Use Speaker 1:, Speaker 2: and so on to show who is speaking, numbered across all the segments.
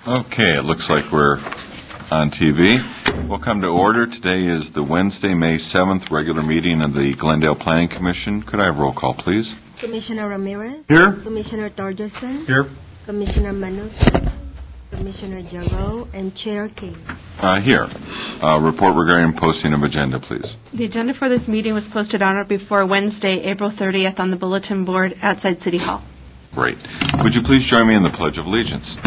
Speaker 1: Okay, it looks like we're on TV. We'll come to order. Today is the Wednesday, May 7th, regular meeting of the Glendale Planning Commission. Could I have roll call, please?
Speaker 2: Commissioner Ramirez.
Speaker 3: Here.
Speaker 2: Commissioner Torgerson.
Speaker 3: Here.
Speaker 2: Commissioner Manucci. Commissioner Jarreau, and Chair King.
Speaker 1: Here. Report regarding posting of agenda, please.
Speaker 4: The agenda for this meeting was posted on or before Wednesday, April 30th on the bulletin board outside City Hall.
Speaker 1: Great. Would you please join me in the Pledge of Allegiance?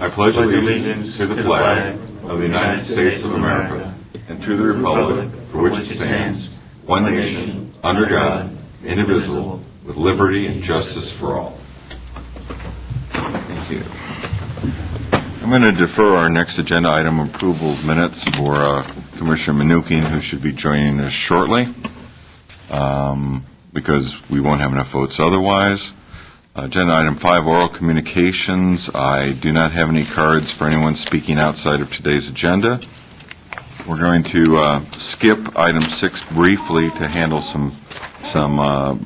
Speaker 1: I pledge allegiance to the flag of the United States of America and to the republic for which it stands, one nation, under God, indivisible, with liberty and justice for all. Thank you. I'm going to defer our next agenda item, approval of minutes, for Commissioner Manucci, who should be joining us shortly, because we won't have enough votes otherwise. Agenda item 5, oral communications. I do not have any cards for anyone speaking outside of today's agenda. We're going to skip item 6 briefly to handle some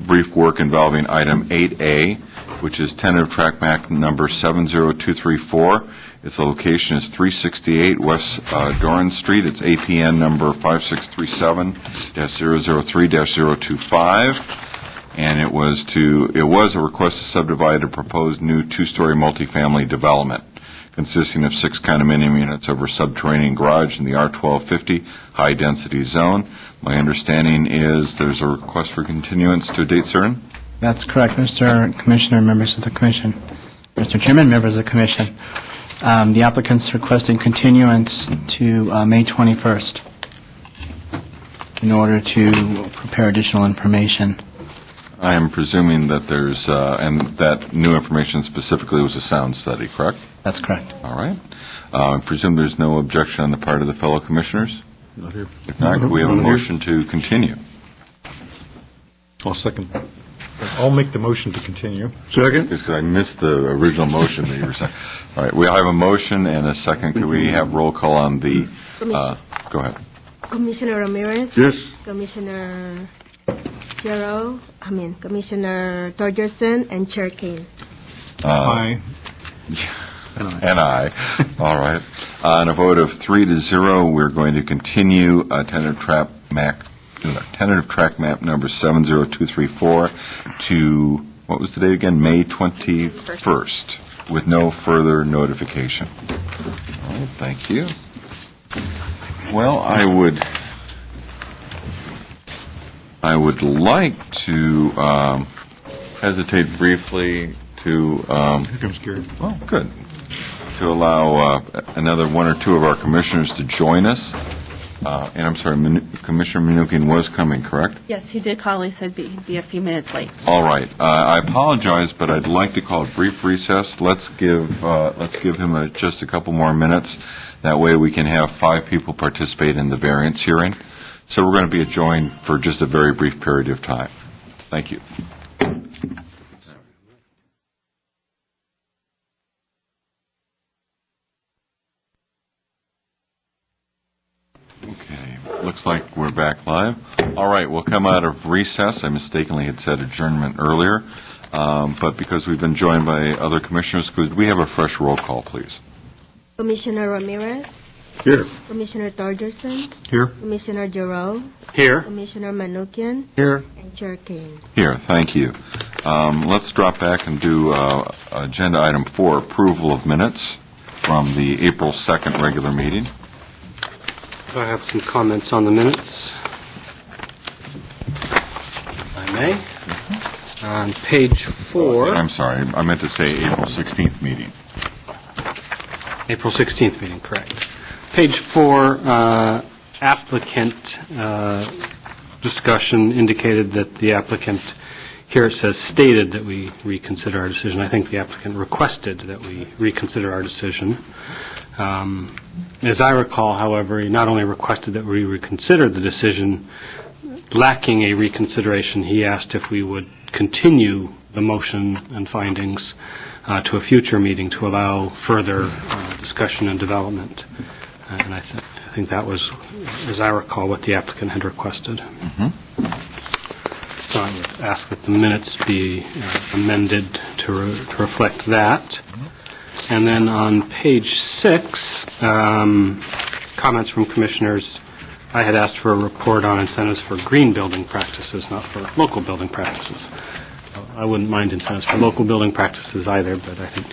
Speaker 1: brief work involving item 8A, which is tentative track map number 70234. Its location is 368 West Doran Street. It's APN number 5637-003-025. And it was a request to subdivide a proposed new two-story multifamily development consisting of 6 condominium units over subterranean garage in the R1250 high-density zone. My understanding is there's a request for continuance to a date certain?
Speaker 3: That's correct, Mr. Commissioner, members of the Commission. Mr. Chairman, members of the Commission. The applicant's requesting continuance to May 21st in order to prepare additional information.
Speaker 1: I am presuming that there's, and that new information specifically was a sound study, correct?
Speaker 3: That's correct.
Speaker 1: All right. I presume there's no objection on the part of the fellow commissioners?
Speaker 5: Not here.
Speaker 1: If not, we have a motion to continue.
Speaker 5: I'll second. I'll make the motion to continue.
Speaker 1: Second? Because I missed the original motion that you were saying. All right, we have a motion and a second. Could we have roll call on the, go ahead.
Speaker 2: Commissioner Ramirez.
Speaker 5: Yes.
Speaker 2: Commissioner Jarreau, Commissioner Torgerson, and Chair King.
Speaker 5: Aye.
Speaker 1: And I. All right. On a vote of 3-0, we're going to continue tentative track map number 70234 to, what was the date again? May 21st, with no further notification. All right, thank you. Well, I would like to hesitate briefly to
Speaker 5: Here comes Gary.
Speaker 1: oh, good. To allow another one or two of our commissioners to join us. And I'm sorry, Commissioner Manucci was coming, correct?
Speaker 4: Yes, he did call. He said he'd be a few minutes late.
Speaker 1: All right. I apologize, but I'd like to call a brief recess. Let's give him just a couple more minutes. That way we can have 5 people participate in the variance hearing. So we're going to be adjourned for just a very brief period of time. Thank you. Okay, looks like we're back live. All right, we'll come out of recess. I mistakenly had said adjournment earlier, but because we've been joined by other commissioners, could we have a fresh roll call, please?
Speaker 2: Commissioner Ramirez.
Speaker 5: Here.
Speaker 2: Commissioner Torgerson.
Speaker 5: Here.
Speaker 2: Commissioner Jarreau.
Speaker 3: Here.
Speaker 2: Commissioner Manucci.
Speaker 5: Here.
Speaker 2: And Chair King.
Speaker 1: Here, thank you. Let's drop back and do agenda item 4, approval of minutes from the April 2nd regular meeting.
Speaker 6: I have some comments on the minutes, if I may. On page 4.
Speaker 1: I'm sorry, I meant to say April 16th meeting.
Speaker 6: April 16th meeting, correct. Page 4, applicant discussion indicated that the applicant, here it says stated that we reconsider our decision. I think the applicant requested that we reconsider our decision. As I recall, however, he not only requested that we reconsider the decision, lacking a reconsideration, he asked if we would continue the motion and findings to a future meeting to allow further discussion and development. And I think that was, as I recall, what the applicant had requested. So I would ask that the minutes be amended to reflect that. And then on page 6, comments from commissioners, I had asked for a report on incentives for green building practices, not for local building practices. I wouldn't mind incentives for local building practices either, but I think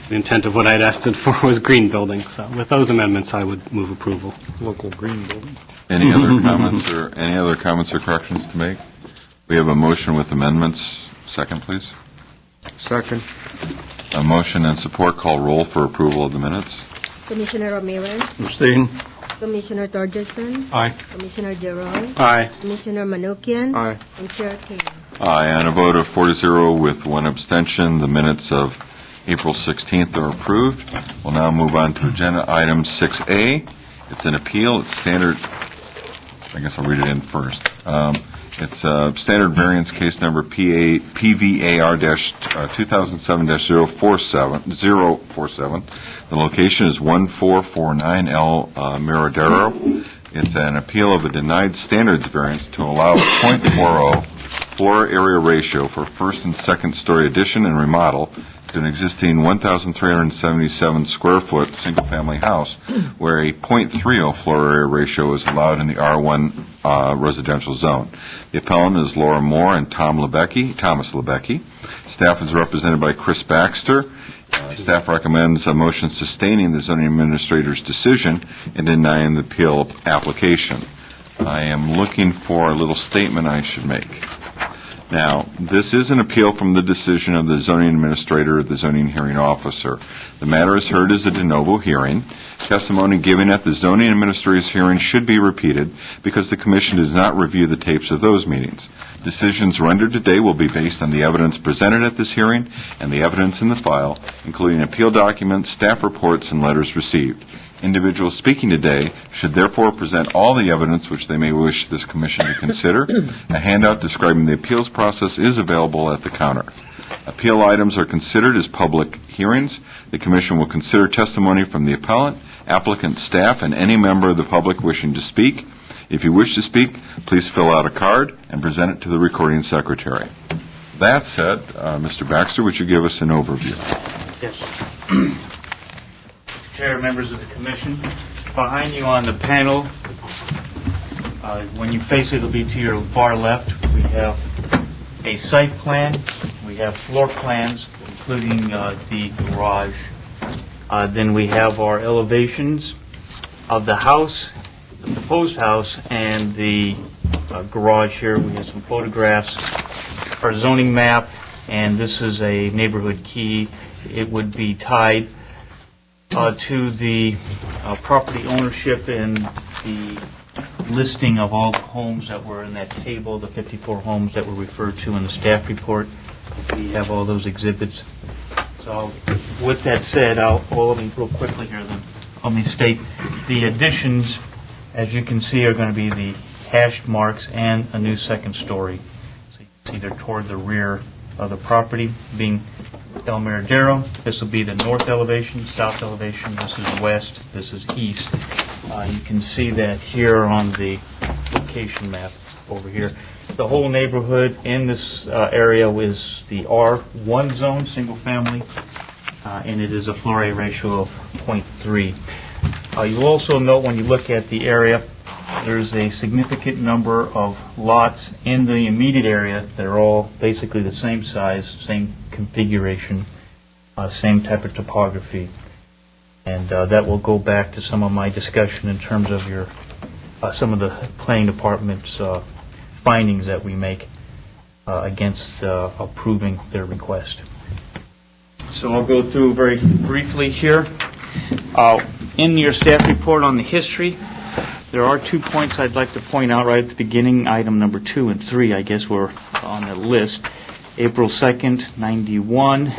Speaker 6: the intent of what I'd asked it for was green building. So with those amendments, I would move approval.
Speaker 5: Local green building.
Speaker 1: Any other comments or corrections to make? We have a motion with amendments. Second, please.
Speaker 5: Second.
Speaker 1: A motion and support. Call roll for approval of the minutes.
Speaker 2: Commissioner Ramirez,
Speaker 5: Abstain.
Speaker 2: Commissioner Torgerson,
Speaker 5: Aye.
Speaker 2: Commissioner Jerome,
Speaker 6: Aye.
Speaker 2: Commissioner Manukian,
Speaker 5: Aye.
Speaker 2: and Chair King.
Speaker 1: Aye, on a vote of 4-0 with one abstention, the minutes of April 16th are approved. We'll now move on to agenda item 6A. It's an appeal. It's standard, I guess I'll read it in first. It's standard variance case number PVAR-2007-047. The location is 1449 L Miradero. It's an appeal of a denied standards variance to allow a .40 floor area ratio for first and second story addition and remodel to an existing 1,377 square foot single-family house where a .30 floor area ratio is allowed in the R1 residential zone. The appellant is Laura Moore and Thomas Lebecki. Staff is represented by Chris Baxter. Staff recommends a motion sustaining the zoning administrator's decision and denying the appeal application. I am looking for a little statement I should make. Now, this is an appeal from the decision of the zoning administrator or the zoning hearing officer. The matter is heard as a de novo hearing. Testimony given at the zoning administrator's hearing should be repeated because the commission does not review the tapes of those meetings. Decisions rendered today will be based on the evidence presented at this hearing and the evidence in the file, including appeal documents, staff reports, and letters received. Individuals speaking today should therefore present all the evidence which they may wish this commission to consider. A handout describing the appeals process is available at the counter. Appeal items are considered as public hearings. The commission will consider testimony from the appellant, applicant, staff, and any member of the public wishing to speak. If you wish to speak, please fill out a card and present it to the recording secretary. That said, Mr. Baxter, would you give us an overview?
Speaker 7: Yes. Chair, members of the commission, behind you on the panel, when you face it, it'll be to your far left. We have a site plan. We have floor plans, including the garage. Then we have our elevations of the house, the proposed house, and the garage here. We have some photographs, our zoning map, and this is a neighborhood key. It would be tied to the property ownership and the listing of all the homes that were in that table, the 54 homes that were referred to in the staff report. We have all those exhibits. So with that said, let me real quickly here then. Let me state the additions, as you can see, are going to be the hashed marks and a new second story. So you can see they're toward the rear of the property, being El Miradero. This will be the north elevation, south elevation. This is west. This is east. You can see that here on the location map over here. The whole neighborhood in this area is the R1 zone, single family, and it is a floor area ratio of 0.3. You'll also note when you look at the area, there's a significant number of lots in the immediate area that are all basically the same size, same configuration, same type of topography. And that will go back to some of my discussion in terms of some of the planning department's findings that we make against approving their request. So I'll go through very briefly here. In your staff report on the history, there are 2 points I'd like to point out right at the beginning. Item number 2 and 3, I guess, were on the list. April 2nd, 91,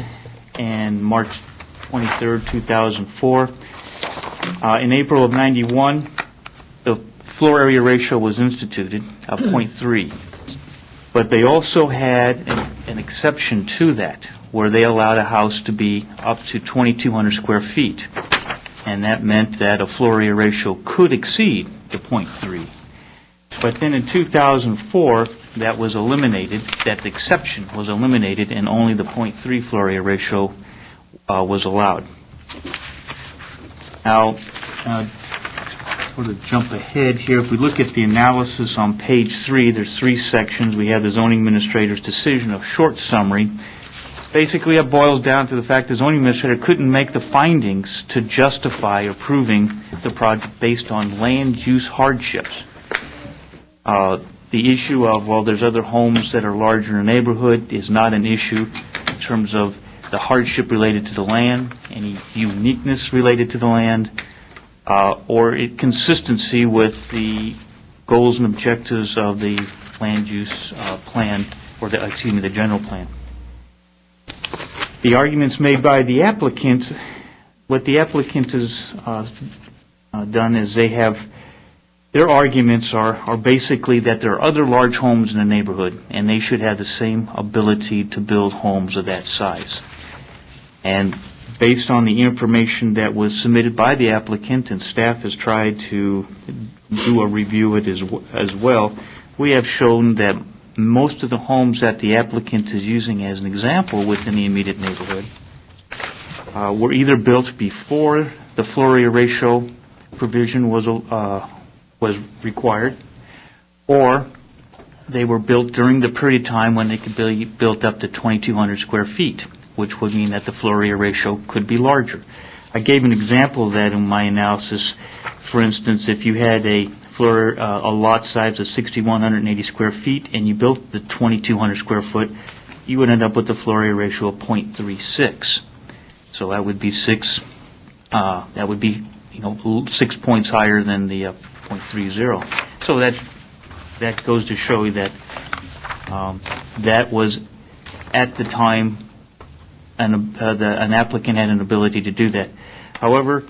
Speaker 7: and March 23rd, 2004. In April of 91, the floor area ratio was instituted of 0.3. But they also had an exception to that, where they allowed a house to be up to 2,200 square feet. And that meant that a floor area ratio could exceed the 0.3. But then in 2004, that was eliminated, that exception was eliminated, and only the .3 floor area ratio was allowed. Now, sort of jump ahead here, if we look at the analysis on page 3, there's 3 sections. We have the zoning administrator's decision, a short summary. Basically, it boils down to the fact the zoning administrator couldn't make the findings to justify approving the project based on land use hardships. The issue of, well, there's other homes that are larger in the neighborhood is not an issue in terms of the hardship related to the land, any uniqueness related to the land, or consistency with the goals and objectives of the land use plan, or the general plan. The arguments made by the applicant, what the applicant has done is their arguments are basically that there are other large homes in the neighborhood, and they should have the same ability to build homes of that size. And based on the information that was submitted by the applicant, and staff has tried to do a review of it as well, we have shown that most of the homes that the applicant is using as an example within the immediate neighborhood were either built before the floor area ratio provision was required, or they were built during the period of time when they could be built up to 2,200 square feet, which would mean that the floor area ratio could be larger. I gave an example of that in my analysis. For instance, if you had a lot size of 6,180 square feet and you built the 2,200 square foot, you would end up with a floor area ratio of 0.36. So that would be 6 points higher than the 0.30. So that goes to show you that that was at the time an applicant had an ability to do that. However,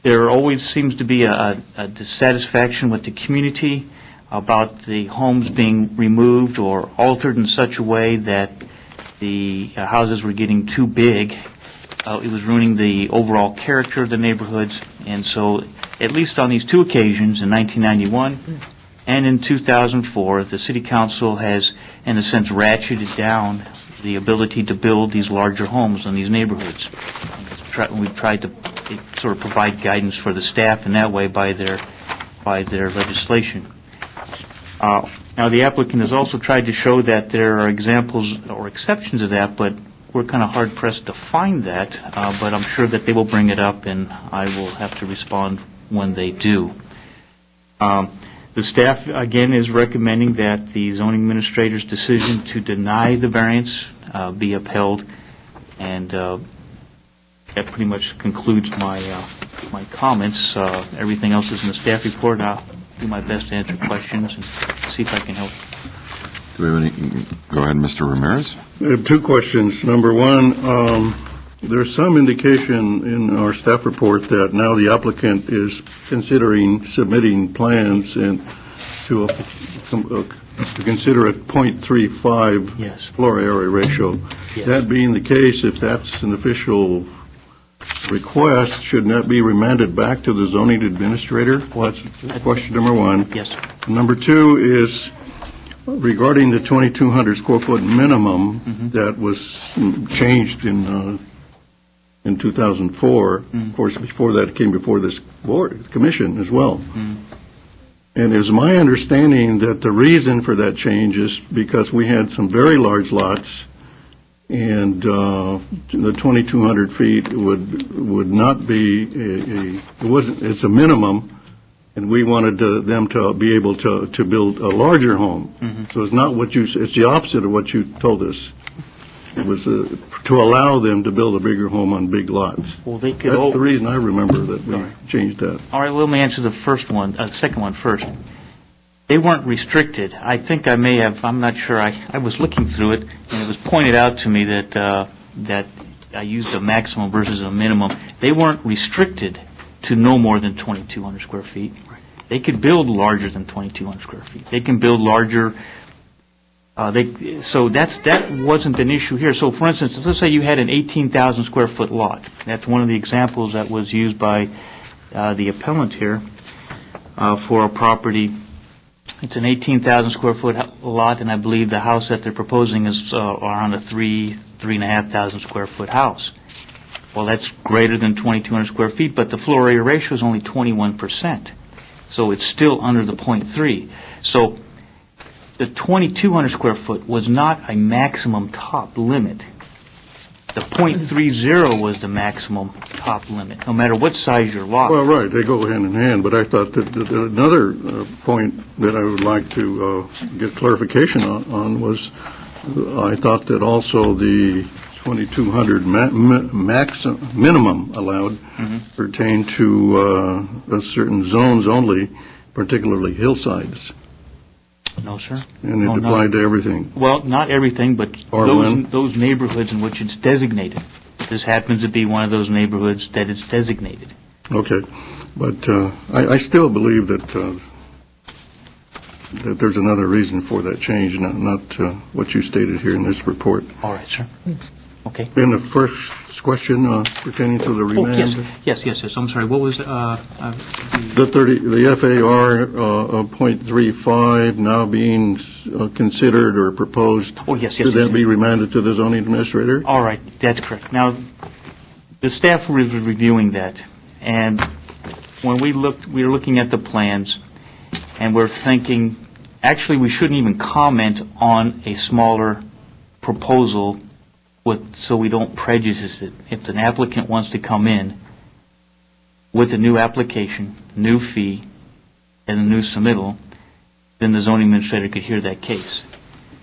Speaker 7: there always seems to be a dissatisfaction with the community about the homes being removed or altered in such a way that the houses were getting too big. It was ruining the overall character of the neighborhoods. And so, at least on these 2 occasions, in 1991 and in 2004, the City Council has, in a sense, ratcheted down the ability to build these larger homes in these neighborhoods. We've tried to sort of provide guidance for the staff in that way by their legislation. Now, the applicant has also tried to show that there are examples or exceptions to that, but we're kind of hard-pressed to find that, but I'm sure that they will bring it up, and I will have to respond when they do. The staff, again, is recommending that the zoning administrator's decision to deny the variance be upheld, and that pretty much concludes my comments. Everything else is in the staff report. I'll do my best to answer questions and see if I can help.
Speaker 1: Do we have any? Go ahead, Mr. Ramirez.
Speaker 8: I have 2 questions. Number one, there's some indication in our staff report that now the applicant is considering submitting plans and to consider a 0.35
Speaker 7: Yes.
Speaker 8: floor area ratio.
Speaker 7: Yes.
Speaker 8: That being the case, if that's an official request, shouldn't that be remanded back to the zoning administrator? That's question number one.
Speaker 7: Yes.
Speaker 8: Number 2 is regarding the 2,200 square foot minimum that was changed in 2004. Of course, before that, it came before this board, commission as well. And it was my understanding that the reason for that change is because we had some very large lots, and the 2,200 feet would not be it's a minimum, and we wanted them to be able to build a larger home. So it's not it's the opposite of what you told us. It was to allow them to build a bigger home on big lots.
Speaker 7: Well, they could.
Speaker 8: That's the reason I remember that we changed that.
Speaker 7: All right, let me answer the second one first. They weren't restricted. I think I may have, I'm not sure, I was looking through it, and it was pointed out to me that I used a maximum versus a minimum. They weren't restricted to no more than 2,200 square feet. They could build larger than 2,200 square feet. They can build larger. So that wasn't an issue here. So, for instance, let's say you had an 18,000 square foot lot. That's one of the examples that was used by the appellant here for a property It's an 18,000 square foot lot, and I believe the house that they're proposing is around a 3,500 square foot house. Well, that's greater than 2,200 square feet, but the floor area ratio is only 21%. So it's still under the 0.3. So the 2,200 square foot was not a maximum top limit. The .30 was the maximum top limit, no matter what size your lot.
Speaker 8: Well, right, they go hand in hand, but I thought that another point that I would like to get clarification on was, I thought that also the 2,200 minimum allowed pertained to certain zones only, particularly hillsides,
Speaker 7: No, sir.
Speaker 8: and
Speaker 7: Oh,
Speaker 8: it
Speaker 7: no.
Speaker 8: applied to everything.
Speaker 7: Well, not everything, but
Speaker 8: R1?
Speaker 7: those neighborhoods in which it's designated. This happens to be one of those neighborhoods that is designated.
Speaker 8: Okay, but I still believe that that there's another reason for that change, not what you stated here in this report.
Speaker 7: All right, sir. Okay.
Speaker 8: Then the first question pertaining to the
Speaker 7: Oh,
Speaker 8: remand.
Speaker 7: yes, I'm sorry, what was,
Speaker 8: The FAR .35 now being considered or proposed.
Speaker 7: oh, yes.
Speaker 8: Should that be remanded to the zoning administrator?
Speaker 7: All right, that's correct. Now, the staff was reviewing that, and when we were looking at the plans, and we're thinking, actually, we shouldn't even comment on a smaller proposal so we don't prejudice it. If an applicant wants to come in with a new application, new fee, and a new submittal, then the zoning administrator could hear that case.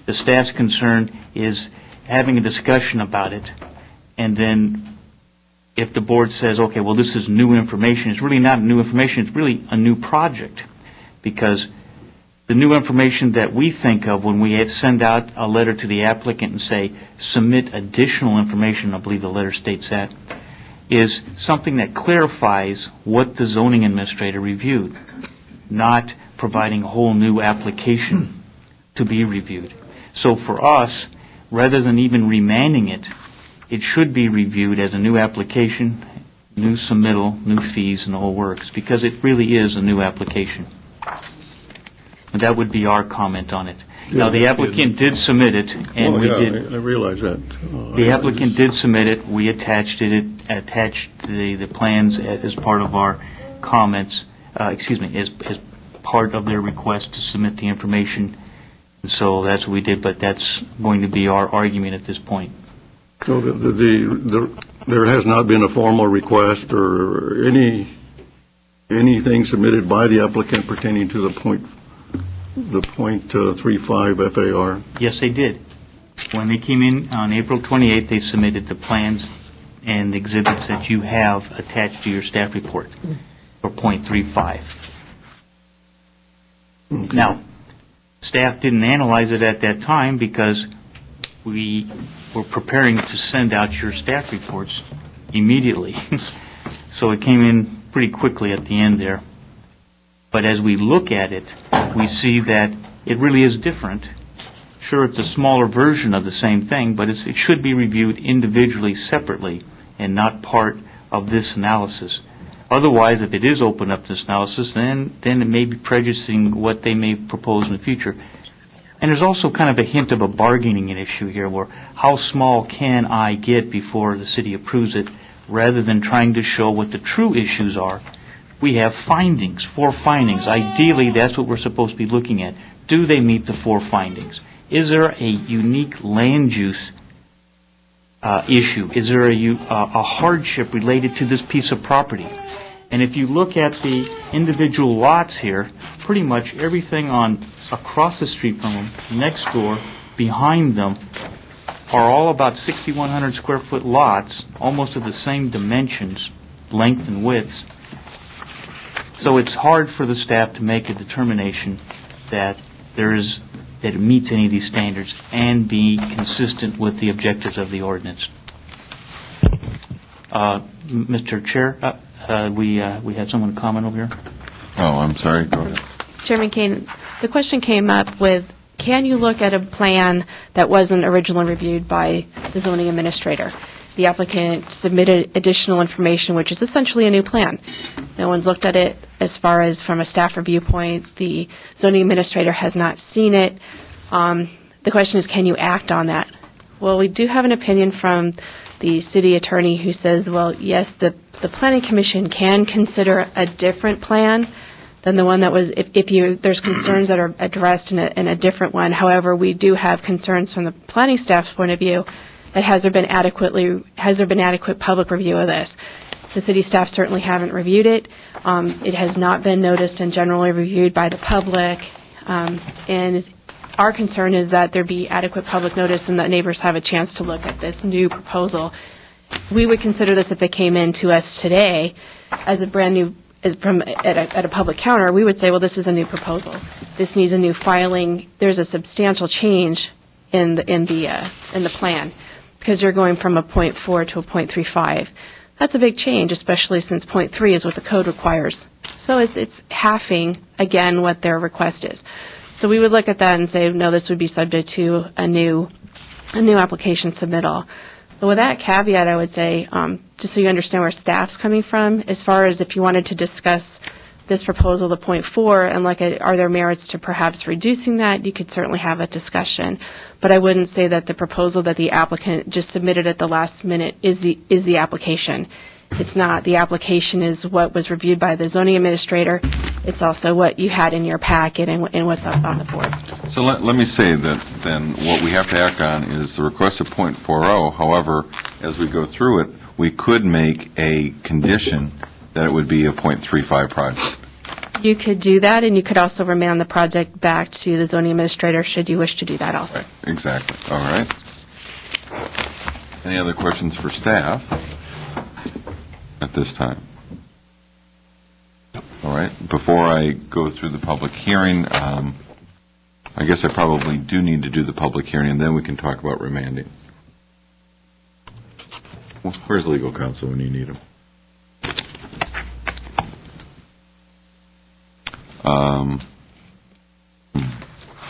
Speaker 7: The staff's concern is having a discussion about it, and then if the board says, okay, well, this is new information, it's really not new information, it's really a new project, because the new information that we think of when we send out a letter to the applicant and say, submit additional information, I believe the letter states that, is something that clarifies what the zoning administrator reviewed, not providing a whole new application to be reviewed. So for us, rather than even remanding it, it should be reviewed as a new application, new submittal, new fees, and the whole works, because it really is a new application. And that would be our comment on it. Now, the applicant did submit it, and we did.
Speaker 8: I realize that.
Speaker 7: The applicant did submit it. We attached the plans as part of our comments, as part of their request to submit the information. And so that's what we did, but that's going to be our argument at this point.
Speaker 8: So there has not been a formal request or anything submitted by the applicant pertaining to the .35 FAR?
Speaker 7: Yes, they did. When they came in on April 28th, they submitted the plans and exhibits that you have attached to your staff report for .35.
Speaker 8: Okay.
Speaker 7: Now, staff didn't analyze it at that time because we were preparing to send out your staff reports immediately. So it came in pretty quickly at the end there. But as we look at it, we see that it really is different. Sure, it's a smaller version of the same thing, but it should be reviewed individually, separately, and not part of this analysis. Otherwise, if it is open up to this analysis, then it may be prejudicing what they may propose in the future. And there's also kind of a hint of a bargaining issue here, where how small can I get before the city approves it, rather than trying to show what the true issues are. We have findings, 4 findings. Ideally, that's what we're supposed to be looking at. Do they meet the 4 findings? Is there a unique land use issue? Is there a hardship related to this piece of property? And if you look at the individual lots here, pretty much everything across the street from them, next door, behind them, are all about 6,100 square foot lots, almost of the same dimensions, length and width. So it's hard for the staff to make a determination that it meets any of these standards and be consistent with the objectives of the ordinance. Mr. Chair, we had someone comment over here.
Speaker 1: Oh, I'm sorry, go ahead.
Speaker 4: Chairman Kane, the question came up with, can you look at a plan that wasn't originally reviewed by the zoning administrator? the applicant submitted additional information, which is essentially a new plan. No one's looked at it as far as from a staff review point. The zoning administrator has not seen it. The question is, can you act on that? Well, we do have an opinion from the city attorney who says, well, yes, the planning commission can consider a different plan than the one that was, if there's concerns that are addressed in a different one. However, we do have concerns from the planning staff's point of view that has there been adequate public review of this? The city staff certainly haven't reviewed it. It has not been noticed and generally reviewed by the public. And our concern is that there be adequate public notice and that neighbors have a chance to look at this new proposal. We would consider this if they came in to us today as a brand new, at a public counter. We would say, well, this is a new proposal. This needs a new filing. There's a substantial change in the plan because you're going from a 0.4 to a 0.35. That's a big change, especially since 0.3 is what the code requires. So it's halving again what their request is. So we would look at that and say, no, this would be subject to a new application submittal. But with that caveat, I would say, just so you understand where staff's coming from, as far as if you wanted to discuss this proposal, the 0.4, and look at are there merits to perhaps reducing that, you could certainly have a discussion. But I wouldn't say that the proposal that the applicant just submitted at the last minute is the application. It's not. The application is what was reviewed by the zoning administrator. It's also what you had in your packet and what's up on the board.
Speaker 1: So let me say that then what we have to act on is the request of 0.40. However, as we go through it, we could make a condition that it would be a 0.35 project.
Speaker 4: You could do that, and you could also remand the project back to the zoning administrator should you wish to do that also.
Speaker 1: Right. Exactly. All right. Any other questions for staff at this time? All right. Before I go through the public hearing, I guess I probably do need to do the public hearing, and then we can talk about remanding. Well, where's legal counsel when you need him?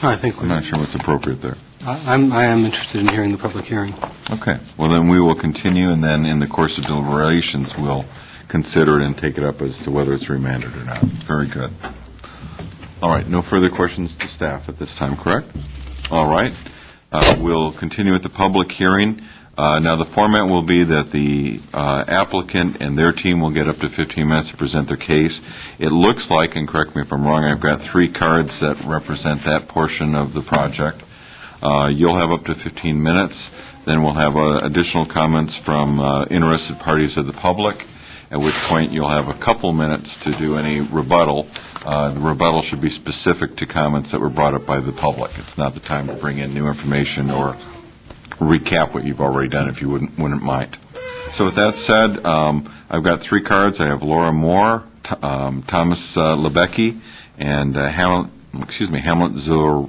Speaker 6: I think
Speaker 1: I'm not sure what's appropriate there.
Speaker 6: I am interested in hearing the public hearing.
Speaker 1: Okay. Well, then we will continue, and then in the course of deliberations, we'll consider it and take it up as to whether it's remanded or not. Very good. All right. No further questions to staff at this time, correct? All right. We'll continue with the public hearing. Now, the format will be that the applicant and their team will get up to 15 minutes to present their case. It looks like, and correct me if I'm wrong, I've got 3 cards that represent that portion of the project. You'll have up to 15 minutes. Then we'll have additional comments from interested parties of the public, at which point you'll have a couple minutes to do any rebuttal. The rebuttal should be specific to comments that were brought up by the public. It's not the time to bring in new information or recap what you've already done, if you wouldn't mind. So with that said, I've got 3 cards. I have Laura Moore, Thomas Lebecki, and Hamlet Zur.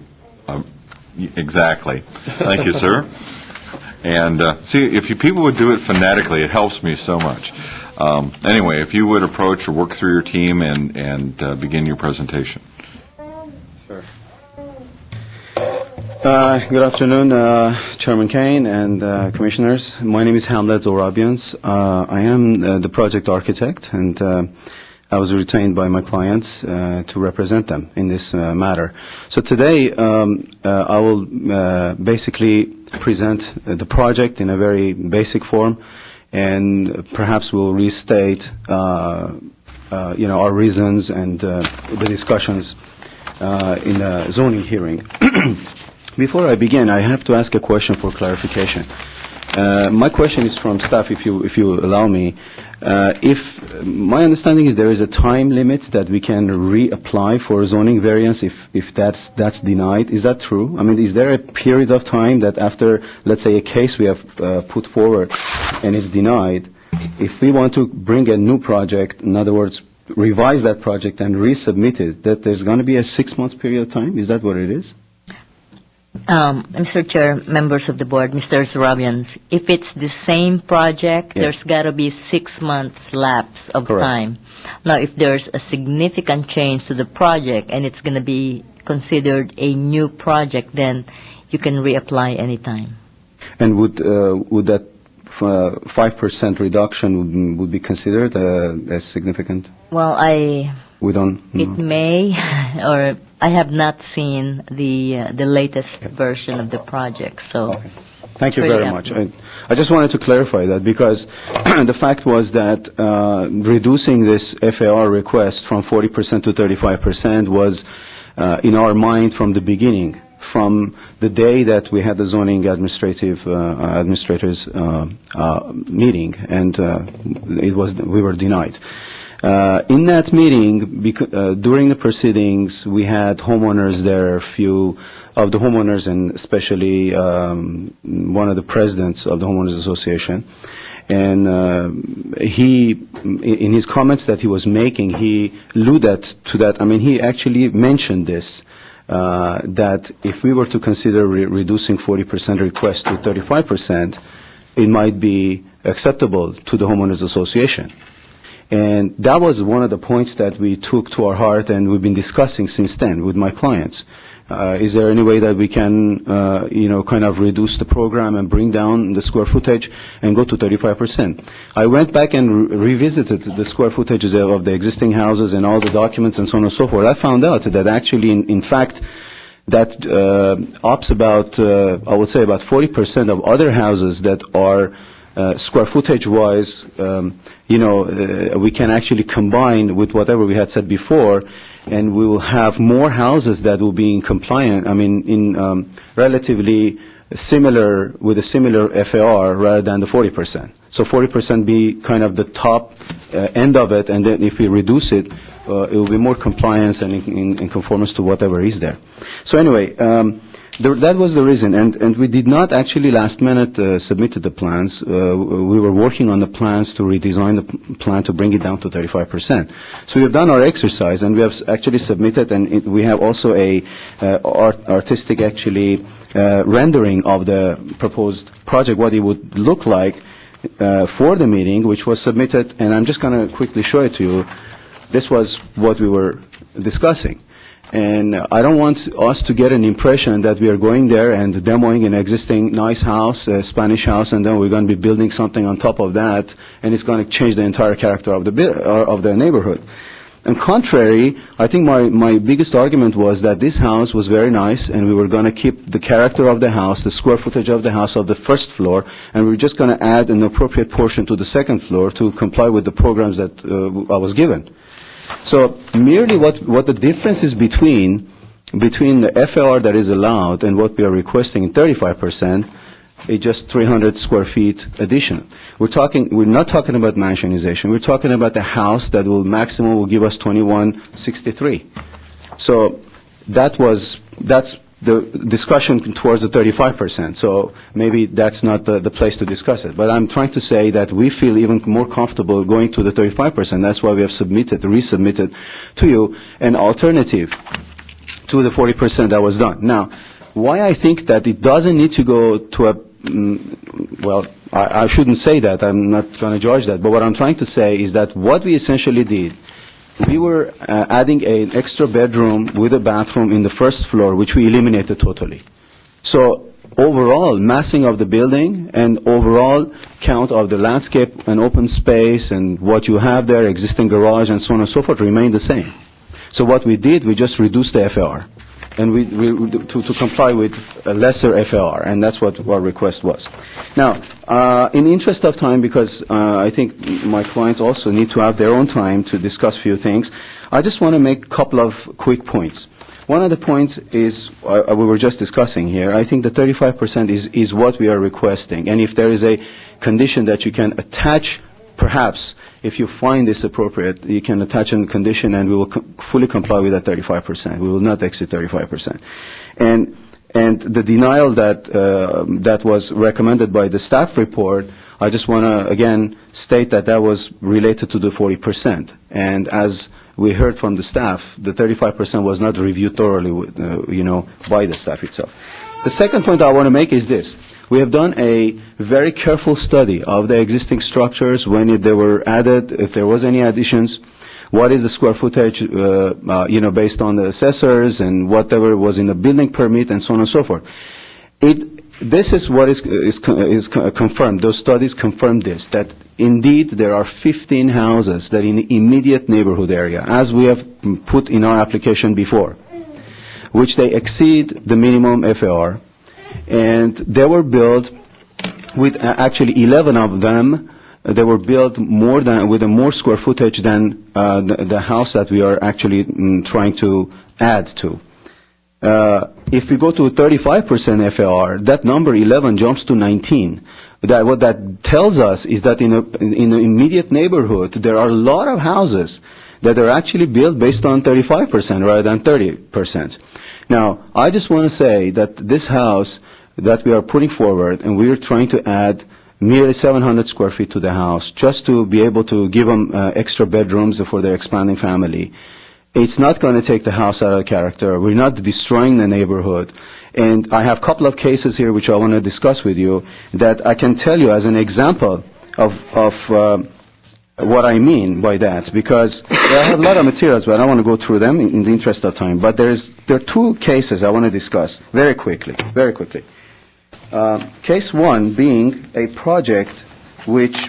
Speaker 1: Exactly. Thank you, sir. And see, if you people would do it phonetically, it helps me so much. Anyway, if you would approach or work through your team and begin your presentation.
Speaker 9: Sure. Good afternoon, Chairman Kane and Commissioners. My name is Hamlet Zorabians. I am the project architect, and I was retained by my clients to represent them in this matter. So today, I will basically present the project in a very basic form, and perhaps we'll restate, our reasons and the discussions in the zoning hearing. Before I begin, I have to ask a question for clarification. My question is from staff, if you allow me. If my understanding is there is a time limit that we can reapply for zoning variance if that's denied. Is that true? I mean, is there a period of time that after, let's say, a case we have put forward and it's denied, if we want to bring a new project, in other words, revise that project and resubmit it, that there's going to be a 6-month period of time? Is that what it is?
Speaker 10: Mr. Chair, members of the board, Mr. Zorabians, if it's the same project,
Speaker 9: Yes.
Speaker 10: there's got to be 6 months lapse of
Speaker 9: Correct.
Speaker 10: time. Now, if there's a significant change to the project and it's going to be considered a new project, then you can reapply anytime.
Speaker 9: And would that 5% reduction would be considered as significant?
Speaker 10: Well,
Speaker 9: We don't.
Speaker 10: it may, or I have not seen the latest version of the project, so.
Speaker 9: Okay. Thank you
Speaker 10: It's
Speaker 9: very
Speaker 10: pretty
Speaker 9: much. I just wanted to clarify that because the fact was that reducing this FAR request from 40% to 35% was in our mind from the beginning, from the day that we had the zoning administrators meeting, and we were denied. In that meeting, during the proceedings, we had homeowners there, a few of the homeowners, and especially one of the presidents of the Homeowners Association. And in his comments that he was making, he alluded to that. I mean, he actually mentioned this, that if we were to consider reducing 40% request to 35%, it might be acceptable to the Homeowners Association. And that was one of the points that we took to our heart, and we've been discussing since then with my clients. Is there any way that we can, kind of reduce the program and bring down the square footage and go to 35%? I went back and revisited the square footages of the existing houses and all the documents and so on and so forth. I found out that actually, in fact, that ups about, I would say about 40% of other houses that are square footage-wise, we can actually combine with whatever we had said before, and we will have more houses that will be in compliant, in relatively similar, with a similar FAR rather than the 40%. So 40% be kind of the top end of it, and then if we reduce it, it will be more compliance and in conformance to whatever is there. So anyway, that was the reason, and we did not actually last minute submit the plans. We were working on the plans to redesign the plan to bring it down to 35%. So we have done our exercise, and we have actually submitted, and we have also a artistic actually rendering of the proposed project, what it would look like for the meeting, which was submitted, and I'm just going to quickly show it to you. This was what we were discussing. And I don't want us to get an impression that we are going there and demoing an existing nice house, a Spanish house, and then we're going to be building something on top of that, and it's going to change the entire character of the neighborhood. And contrary, I think my biggest argument was that this house was very nice, and we were going to keep the character of the house, the square footage of the house of the first floor, and we were just going to add an appropriate portion to the second floor to comply with the programs that I was given. So merely what the difference is between the FAR that is allowed and what we are requesting, 35%, is just 300 square feet addition. We're not talking about mansionization. We're talking about the house that maximum will give us 2163. So that's the discussion towards the 35%. So maybe that's not the place to discuss it. But I'm trying to say that we feel even more comfortable going to the 35%. That's why we have resubmitted to you an alternative to the 40% that was done. Now, why I think that it doesn't need to go to a, I shouldn't say that. I'm not going to judge that. But what I'm trying to say is that what we essentially did, we were adding an extra bedroom with a bathroom in the first floor, which we eliminated totally. So overall, massing of the building and overall count of the landscape and open space and what you have there, existing garage and so on and so forth, remained the same. So what we did, we just reduced the FAR, and to comply with a lesser FAR, and that's what our request was. Now, in the interest of time, because I think my clients also need to have their own time to discuss a few things, I just want to make a couple of quick points. One of the points is, we were just discussing here, I think the 35% is what we are requesting, and if there is a condition that you can attach, perhaps, if you find this appropriate, you can attach a condition and we will fully comply with that 35%. We will not exceed 35%. And the denial that was recommended by the staff report, I just want to, again, state that was related to the 40%. And as we heard from the staff, the 35% was not reviewed thoroughly, by the staff itself. The second point I want to make is this. We have done a very careful study of the existing structures, when they were added, if there was any additions, what is the square footage, based on the assessors and whatever was in the building permit and so on and so forth. this is what is confirmed. Those studies confirm this, that indeed there are 15 houses that in the immediate neighborhood area, as we have put in our application before, which they exceed the minimum FAR, and they were built with actually 11 of them. They were built with a more square footage than the house that we are actually trying to add to. If we go to 35% FAR, that number 11 jumps to 19. What that tells us is that in the immediate neighborhood, there are a lot of houses that are actually built based on 35% rather than 30%. Now, I just want to say that this house that we are putting forward, and we are trying to add nearly 700 square feet to the house just to be able to give them extra bedrooms for their expanding family. It's not going to take the house out of character. We're not destroying the neighborhood. And I have a couple of cases here which I want to discuss with you that I can tell you as an example of what I mean by that, because I have a lot of materials, but I don't want to go through them in the interest of time. But there are two cases I want to discuss very quickly. Case one being a project which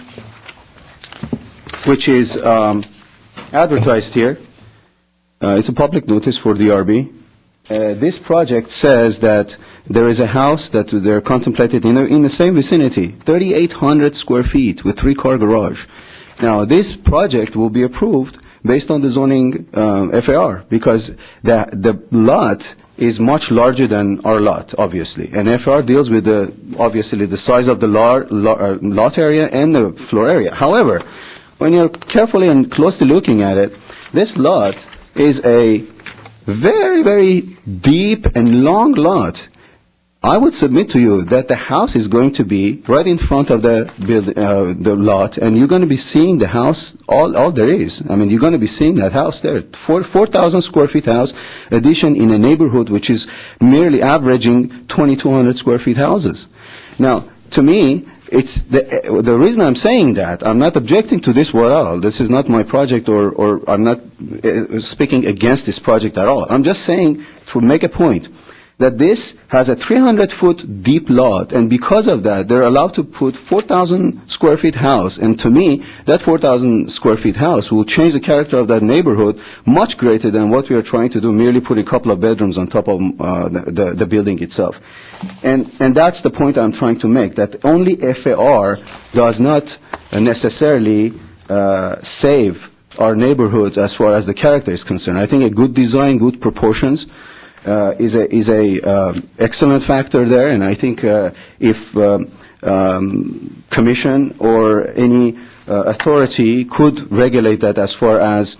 Speaker 9: is advertised here. It's a public notice for DRB. This project says that there is a house that they're contemplated in the same vicinity, 3,800 square feet with 3-car garage. Now, this project will be approved based on the zoning FAR because the lot is much larger than our lot, obviously. And FAR deals with obviously the size of the lot area and the floor area. However, when you're carefully and closely looking at it, this lot is a very, very deep and long lot. I would submit to you that the house is going to be right in front of the lot, and you're going to be seeing the house, all there is. I mean, you're going to be seeing that house there. 4,000 square feet house addition in a neighborhood which is merely averaging 2,200 square feet houses. Now, to me, it's the reason I'm saying that, I'm not objecting to this at all. This is not my project, or I'm not speaking against this project at all. I'm just saying to make a point that this has a 300-foot deep lot, and because of that, they're allowed to put 4,000 square feet house. And to me, that 4,000 square feet house will change the character of that neighborhood much greater than what we are trying to do, merely putting a couple of bedrooms on top of the building itself. And that's the point I'm trying to make, that only FAR does not necessarily save our neighborhoods as far as the character is concerned. I think a good design, good proportions, is a excellent factor there, and I think if commission or any authority could regulate that as far as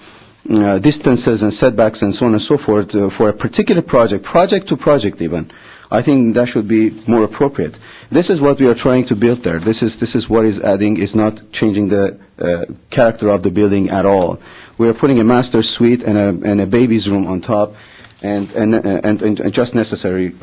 Speaker 9: distances and setbacks and so on and so forth for a particular project to project even, I think that should be more appropriate. This is what we are trying to build there. This is what is adding, is not changing the character of the building at all. We are putting a master suite and a baby's room on top, and just necessary,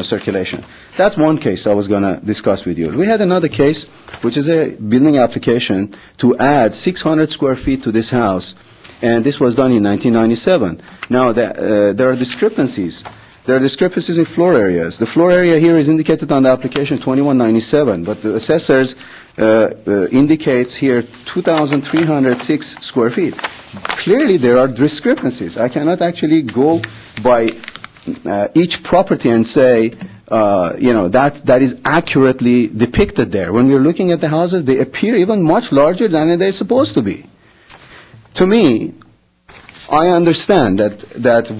Speaker 9: circulation. That's one case I was going to discuss with you. We had another case, which is a building application to add 600 square feet to this house, and this was done in 1997. Now, there are discrepancies. There are discrepancies in floor areas. The floor area here is indicated on the application 2197, but the assessors indicates here 2,306 square feet. Clearly, there are discrepancies. I cannot actually go by each property and say, that is accurately depicted there. When we're looking at the houses, they appear even much larger than they're supposed to be. To me, I understand that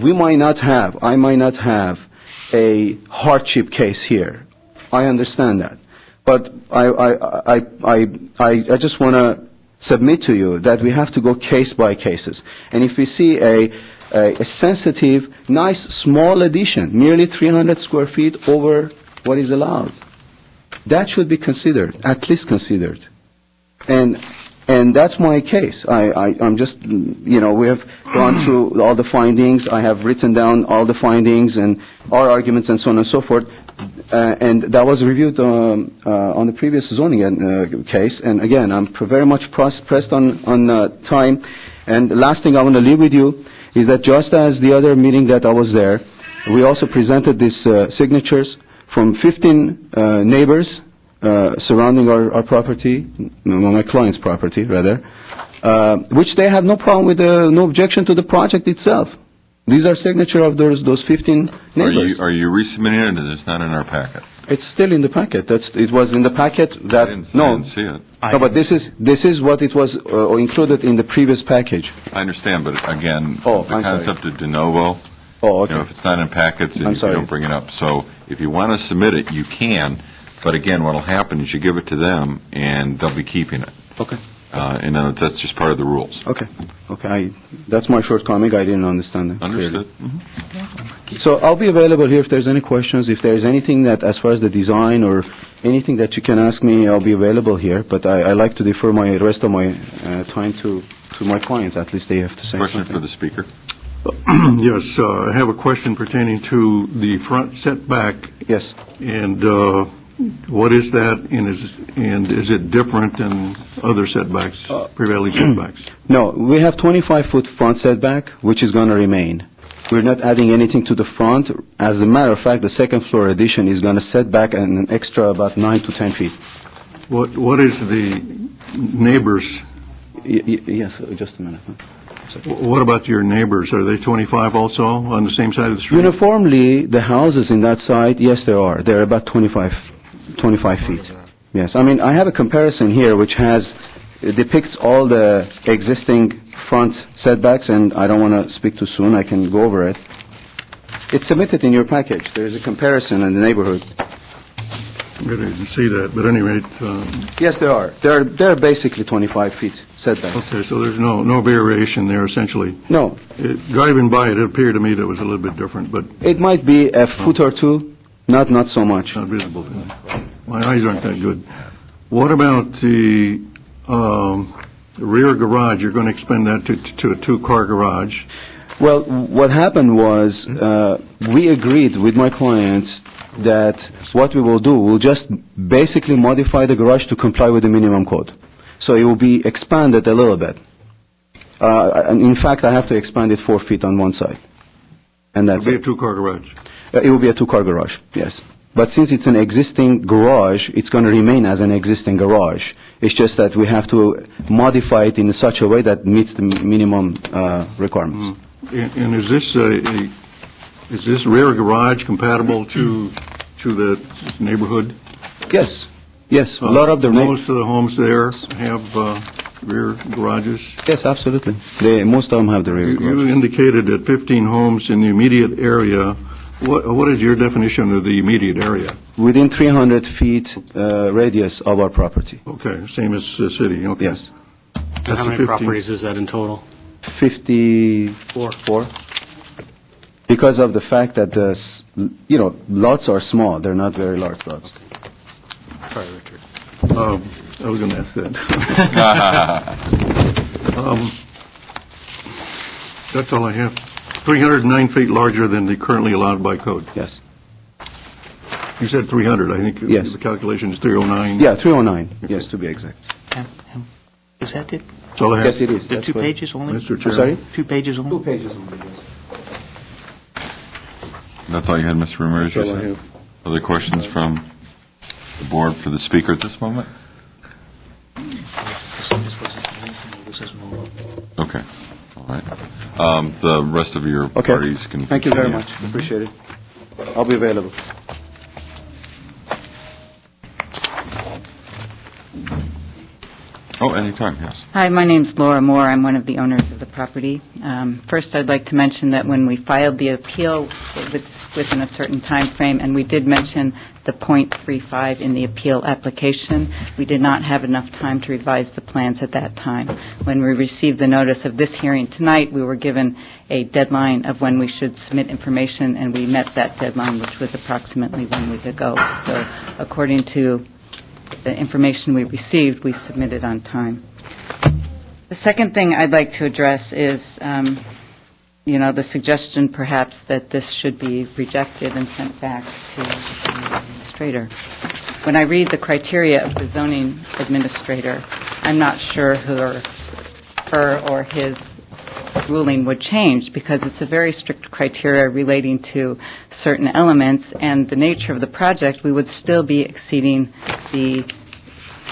Speaker 9: I might not have a hardship case here. I understand that. But I just want to submit to you that we have to go case by cases. And if we see a sensitive, nice, small addition, merely 300 square feet over what is allowed, that should be considered, at least considered. And that's my case. I'm just, we have gone through all the findings. I have written down all the findings and our arguments and so on and so forth. And that was reviewed on the previous zoning case. And again, I'm very much pressed on time. And the last thing I want to leave with you is that just as the other meeting that I was there, we also presented these signatures from 15 neighbors surrounding our property, my client's property, rather, which they have no problem with, no objection to the project itself. These are signature of those 15 neighbors.
Speaker 1: Are you resubmitting it, or it's not in our packet?
Speaker 9: It's still in the packet. It was in the packet that,
Speaker 1: I
Speaker 9: no.
Speaker 1: didn't see it.
Speaker 9: No, but this is what it was included in the previous package.
Speaker 1: I understand, but again,
Speaker 9: Oh,
Speaker 1: the
Speaker 9: I'm sorry.
Speaker 1: concept of de novo,
Speaker 9: Oh,
Speaker 1: you know,
Speaker 9: okay.
Speaker 1: if it's not in packets,
Speaker 9: I'm
Speaker 1: you
Speaker 9: sorry.
Speaker 1: don't bring it up. So if you want to submit it, you can, but again, what'll happen is you give it to them, and they'll be keeping it.
Speaker 9: Okay.
Speaker 1: And that's just part of the rules.
Speaker 9: Okay. That's my shortcoming. I didn't understand it clearly.
Speaker 1: Understood?
Speaker 9: So I'll be available here if there's any questions. If there's anything that, as far as the design or anything that you can ask me, I'll be available here. But I like to defer the rest of my time to my clients. At least they have to say
Speaker 1: Question
Speaker 9: something.
Speaker 1: for the speaker?
Speaker 8: Yes, I have a question pertaining to the front setback,
Speaker 9: Yes.
Speaker 8: and what is that, and is it different than other setbacks, prevailing setbacks?
Speaker 9: No, we have 25-foot front setback, which is going to remain. We're not adding anything to the front. As a matter of fact, the second floor addition is going to set back an extra about 9 to 10 feet.
Speaker 8: What is the neighbors,
Speaker 9: Yes, just a minute.
Speaker 8: what about your neighbors? Are they 25 also on the same side of the street?
Speaker 9: Uniformly, the houses in that side, yes, there are. They're about 25 feet. Yes, I mean, I have a comparison here which depicts all the existing front setbacks, and I don't want to speak too soon. I can go over it. It's submitted in your package. There's a comparison in the neighborhood.
Speaker 8: I didn't see that, but anyway,
Speaker 9: Yes, there are. They're basically 25 feet setbacks.
Speaker 8: okay, so there's no variation there essentially.
Speaker 9: No,
Speaker 8: Driving by it appeared to me that it was a little bit different, but
Speaker 9: it might be a foot or two, not so much.
Speaker 8: not visible. My eyes aren't that good. What about the rear garage? You're going to expand that to a two-car garage?
Speaker 9: Well, what happened was, we agreed with my clients that what we will do, we'll just basically modify the garage to comply with the minimum code. So it will be expanded a little bit. And in fact, I have to expand it 4 feet on one side. And that's
Speaker 8: It'll be a
Speaker 9: it.
Speaker 8: two-car garage?
Speaker 9: It will be a two-car garage, yes. But since it's an existing garage, it's going to remain as an existing garage. It's just that we have to modify it in such a way that meets the minimum requirements.
Speaker 8: And is this rear garage compatible to the neighborhood?
Speaker 9: Yes, yes. A lot of the
Speaker 8: Most of the homes there have rear garages?
Speaker 9: Yes, absolutely. Most of them have the rear garage.
Speaker 8: You indicated that 15 homes in the immediate area. What is your definition of the immediate area?
Speaker 9: Within 300 feet radius of our property.
Speaker 8: Okay, same as the city, okay.
Speaker 9: Yes.
Speaker 6: And
Speaker 8: That's
Speaker 6: how
Speaker 8: the
Speaker 6: many
Speaker 8: 15.
Speaker 6: properties is that in total?
Speaker 9: 54. Because of the fact that lots are small, they're not very large lots.
Speaker 6: Sorry, Richard.
Speaker 8: I was going to ask that. That's all I have. 309 feet larger than the currently allowed by code.
Speaker 9: Yes.
Speaker 8: You said 300, I think.
Speaker 9: Yes.
Speaker 8: The calculation is 309.
Speaker 9: Yeah, 309, yes, to be exact.
Speaker 7: Is that it?
Speaker 8: That's all I have.
Speaker 9: Yes, it is.
Speaker 7: The
Speaker 9: That's
Speaker 7: 2
Speaker 9: what-
Speaker 7: pages only?
Speaker 8: Mr.
Speaker 9: I'm
Speaker 8: Chairman.
Speaker 9: sorry?
Speaker 7: 2 pages only?
Speaker 9: 2 pages only, yes.
Speaker 1: That's all you had, Mr. Ramirez?
Speaker 8: That's all I have.
Speaker 1: Other questions from the board for the speaker at this moment? Okay, all right. The rest of your
Speaker 9: Okay.
Speaker 1: parties can...
Speaker 9: Thank you very
Speaker 1: continue.
Speaker 9: much, appreciate it. I'll be available.
Speaker 1: Oh, anytime, yes.
Speaker 11: Hi, my name's Laura Moore. I'm one of the owners of the property. First, I'd like to mention that when we filed the appeal, it was within a certain time frame, and we did mention the .35 in the appeal application. We did not have enough time to revise the plans at that time. When we received the notice of this hearing tonight, we were given a deadline of when we should submit information, and we met that deadline, which was approximately 1 week ago. So according to the information we received, we submitted on time. The second thing I'd like to address is, the suggestion perhaps that this should be rejected and sent back to the administrator. When I read the criteria of the zoning administrator, I'm not sure her or his ruling would change, because it's a very strict criteria relating to certain elements, and the nature of the project, we would still be exceeding the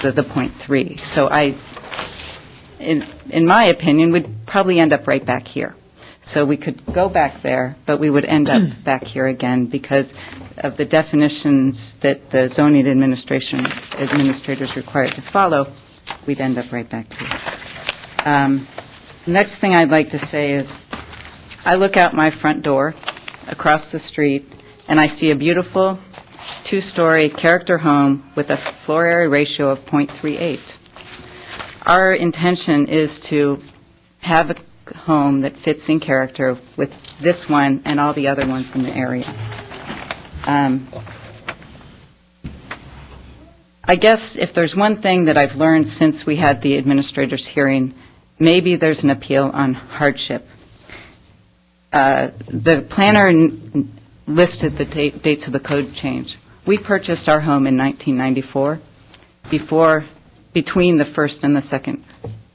Speaker 11: .3. So in my opinion, we'd probably end up right back here. So we could go back there, but we would end up back here again because of the definitions that the zoning administrators required to follow. We'd end up right back here. Next thing I'd like to say is, I look out my front door across the street, and I see a beautiful two-story character home with a floor area ratio of .38. Our intention is to have a home that fits in character with this one and all the other ones in the area. I guess if there's one thing that I've learned since we had the administrator's hearing, maybe there's an appeal on hardship. The planner listed the dates of the code change. We purchased our home in 1994, between the first and the second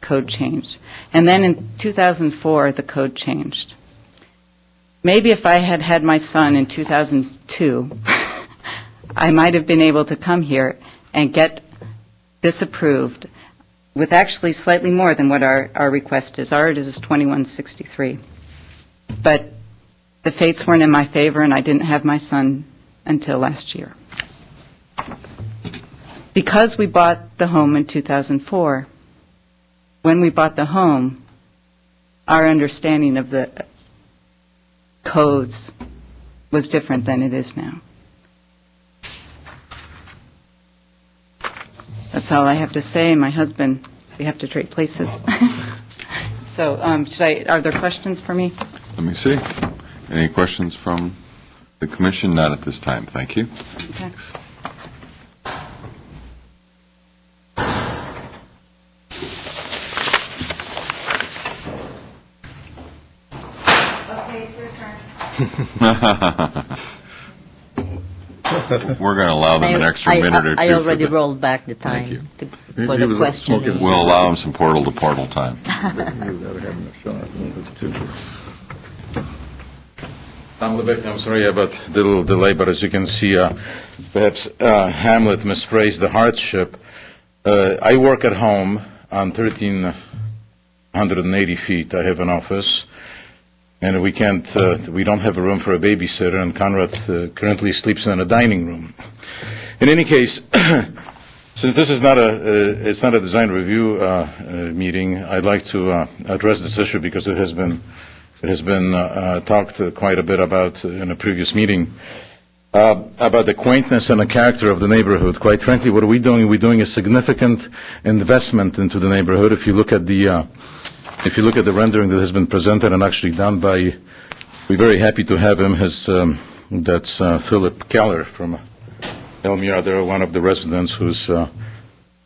Speaker 11: code change. And then in 2004, the code changed. Maybe if I had had my son in 2002, I might have been able to come here and get this approved with actually slightly more than what our request is. Ours is 2163. But the fates weren't in my favor, and I didn't have my son until last year. Because we bought the home in 2004, when we bought the home, our understanding of the codes was different than it is now. That's all I have to say. My husband, we have to trade places. So, are there questions for me?
Speaker 1: Let me see. Any questions from the commission? Not at this time. Thank you.
Speaker 11: Okay.
Speaker 1: We're going to allow them an extra minute or two.
Speaker 10: I already rolled back the time
Speaker 1: Thank you.
Speaker 10: for the questioning.
Speaker 1: We'll allow them some portal-to-portal time.
Speaker 12: I'm Levesque. I'm sorry about the little delay, but as you can see, perhaps Hamlet misphrased the hardship. I work at home on 1,380 feet. I have an office, and we don't have a room for a babysitter, and Conrad currently sleeps in a dining room. In any case, since this is not it's not a design review meeting, I'd like to address this issue because it has been talked quite a bit about in a previous meeting, about the quaintness and the character of the neighborhood. Quite frankly, what are we doing? We're doing a significant investment into the neighborhood. If you look at the rendering that has been presented and actually done by, we're very happy to have him. That's Philip Keller from El Mirador, one of the residents who's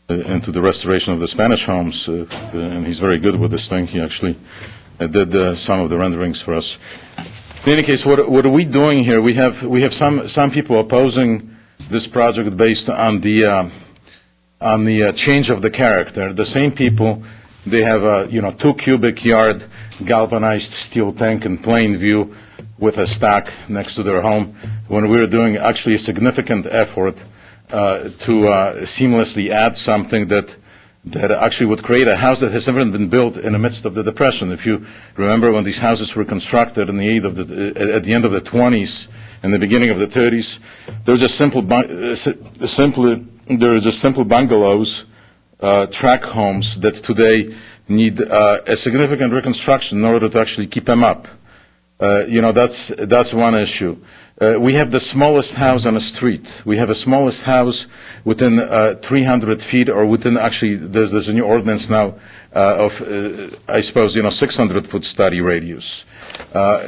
Speaker 12: into the restoration of the Spanish homes, and he's very good with this thing. He actually did some of the renderings for us. In any case, what are we doing here? We have some people opposing this project based on the change of the character. The same people, they have a 2 cubic yard galvanized steel tank in plain view with a stack next to their home, when we're doing actually a significant effort to seamlessly add something that actually would create a house that has never been built in the midst of the Depression. If you remember, when these houses were constructed at the end of the 20s and the beginning of the 30s, there were just simple bungalows, tract homes that today need a significant reconstruction in order to actually keep them up. That's one issue. We have the smallest house on the street. We have the smallest house within 300 feet, or within, actually, there's a new ordinance now of, I suppose, 600-foot study radius. What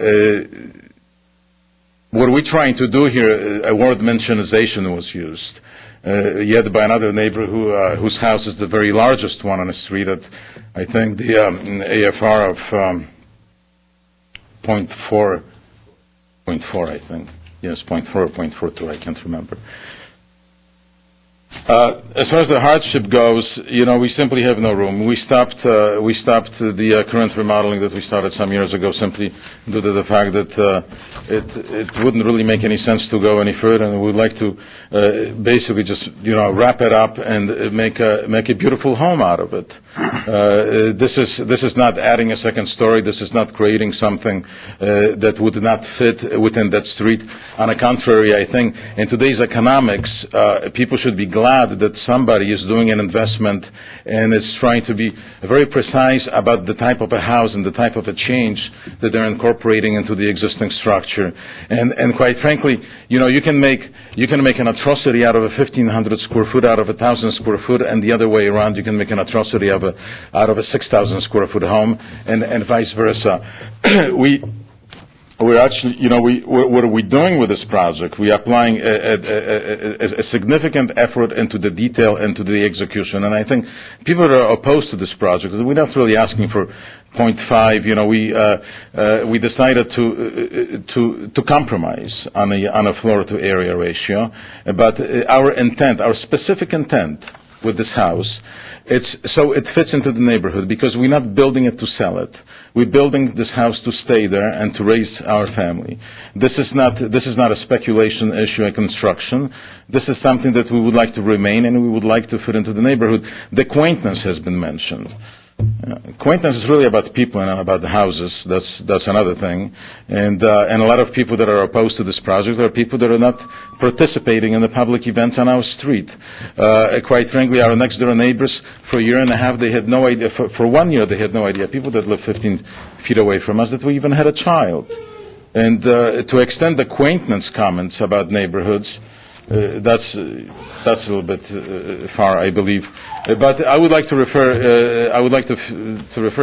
Speaker 12: are we trying to do here? A word mentionization was used. Yet by another neighbor whose house is the very largest one on the street at, I think, the AFR of 0.4, I think. Yes, 0.4 or 0.42, I can't remember. As far as the hardship goes, we simply have no room. We stopped the current remodeling that we started some years ago simply due to the fact that it wouldn't really make any sense to go any further, and we'd like to basically just, wrap it up and make a beautiful home out of it. This is not adding a second story. This is not creating something that would not fit within that street. On the contrary, I think in today's economics, people should be glad that somebody is doing an investment and is trying to be very precise about the type of a house and the type of a change that they're incorporating into the existing structure. And quite frankly, you can make an atrocity out of a 1,500 square foot, out of a 1,000 square foot, and the other way around, you can make an atrocity out of a 6,000 square foot home, and vice versa. We're actually, what are we doing with this project? We're applying a significant effort into the detail and to the execution. And I think people that are opposed to this project, we're not really asking for 0.5. We decided to compromise on a floor to area ratio. But our specific intent with this house, so it fits into the neighborhood, because we're not building it to sell it. We're building this house to stay there and to raise our family. This is not a speculation issue, a construction. This is something that we would like to remain, and we would like to fit into the neighborhood. The quaintness has been mentioned. Quaintness is really about people and not about the houses. That's another thing. And a lot of people that are opposed to this project are people that are not participating in the public events on our street. Quite frankly, our next door neighbors, for a year and a half, they had no idea. For 1 year, they had no idea. People that live 15 feet away from us, that we even had a child. And to extend the quaintness comments about neighborhoods, that's a little bit far, I believe. But I would like to refer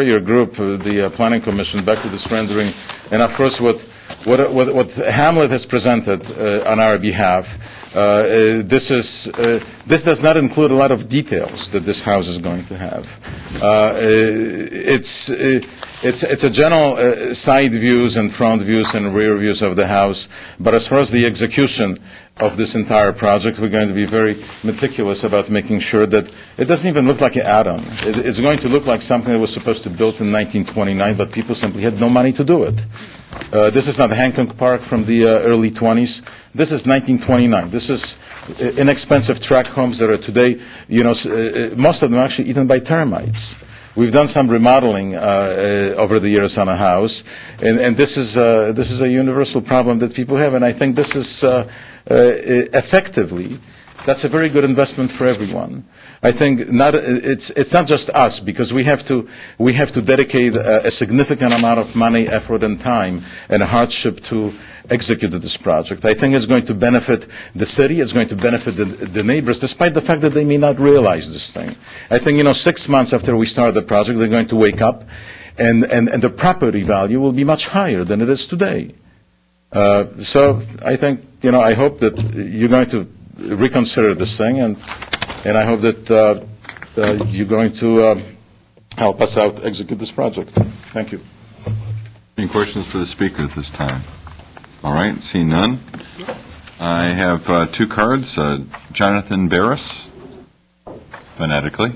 Speaker 12: your group, the Planning Commission, back to this rendering, and of course what Hamlet has presented on our behalf. This does not include a lot of details that this house is going to have. It's a general side views and front views and rear views of the house, but as far as the execution of this entire project, we're going to be very meticulous about making sure that it doesn't even look like an add-on. It's going to look like something that was supposed to be built in 1929, but people simply had no money to do it. This is not Hancock Park from the early 20s. This is 1929. This is inexpensive tract homes that are today, most of them are actually eaten by termites. We've done some remodeling over the years on a house, and this is a universal problem that people have, and I think this is effectively, that's a very good investment for everyone. I think it's not just us, because we have to dedicate a significant amount of money, effort, and time and hardship to execute this project. I think it's going to benefit the city, it's going to benefit the neighbors, despite the fact that they may not realize this thing. I think 6 months after we start the project, they're going to wake up, and the property value will be much higher than it is today. So I think, I hope that you're going to reconsider this thing, and I hope that you're going to help us out execute this project. Thank you.
Speaker 1: Any questions for the speaker at this time? All right, seeing none. I have two cards. Jonathan Barris, phonetically.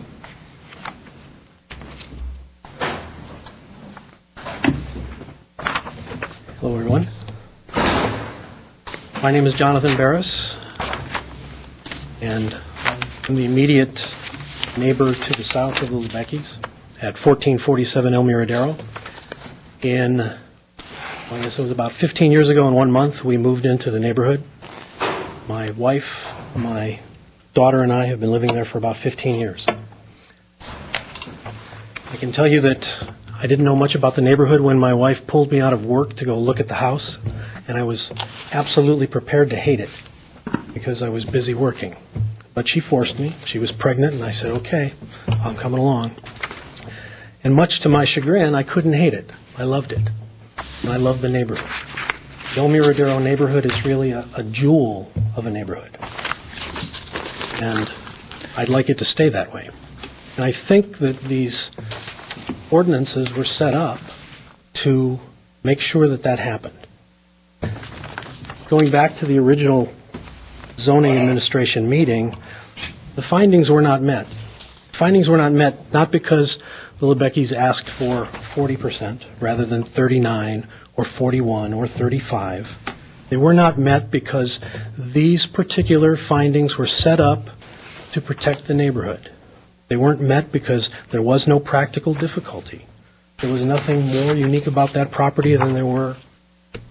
Speaker 13: Hello, everyone. My name is Jonathan Barris, and I'm the immediate neighbor to the south of the Lebeckis at 1447 El Miradero. I guess it was about 15 years ago in 1 month, we moved into the neighborhood. My wife, my daughter, and I have been living there for about 15 years. I can tell you that I didn't know much about the neighborhood when my wife pulled me out of work to go look at the house, and I was absolutely prepared to hate it because I was busy working. But she forced me. She was pregnant, and I said, okay, I'm coming along. And much to my chagrin, I couldn't hate it. I loved it. And I love the neighborhood. The El Miradero neighborhood is really a jewel of a neighborhood. And I'd like it to stay that way. And I think that these ordinances were set up to make sure that that happened. Going back to the original zoning administration meeting, The findings were not met. Findings were not met not because the Lebeckis asked for 40% rather than 39 or 41 or 35. They were not met because these particular findings were set up to protect the neighborhood. They weren't met because there was no practical difficulty. There was nothing more unique about that property than there were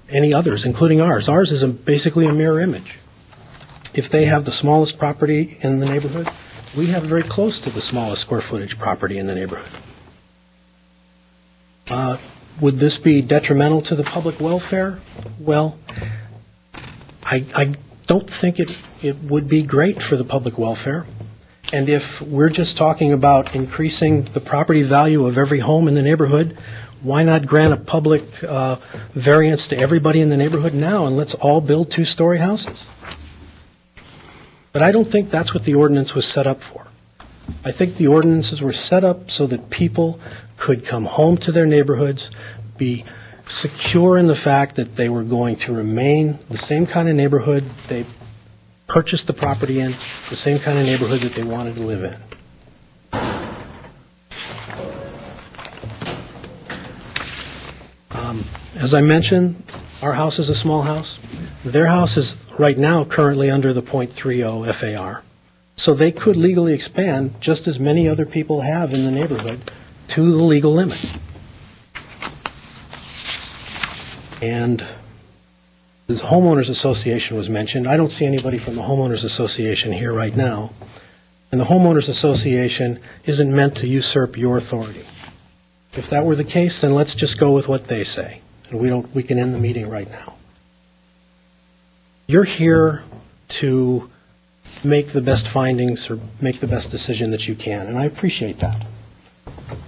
Speaker 13: any others, including ours. Ours is basically a mirror image. If they have the smallest property in the neighborhood, we have very close to the smallest square footage property in the neighborhood. Would this be detrimental to the public welfare? Well, I don't think it would be great for the public welfare. And if we're just talking about increasing the property value of every home in the neighborhood, why not grant a public variance to everybody in the neighborhood now, and let's all build two-story houses? But I don't think that's what the ordinance was set up for. I think the ordinances were set up so that people could come home to their neighborhoods, be secure in the fact that they were going to remain the same kind of neighborhood they purchased the property in, the same kind of neighborhood that they wanted to live in. As I mentioned, our house is a small house. Their house is right now currently under the .30 FAR. So they could legally expand, just as many other people have in the neighborhood, to the legal limit. And the homeowners association was mentioned. I don't see anybody from the homeowners association here right now. And the homeowners association isn't meant to usurp your authority. If that were the case, then let's just go with what they say. And we can end the meeting right now. You're here to make the best findings or make the best decision that you can, and I appreciate that.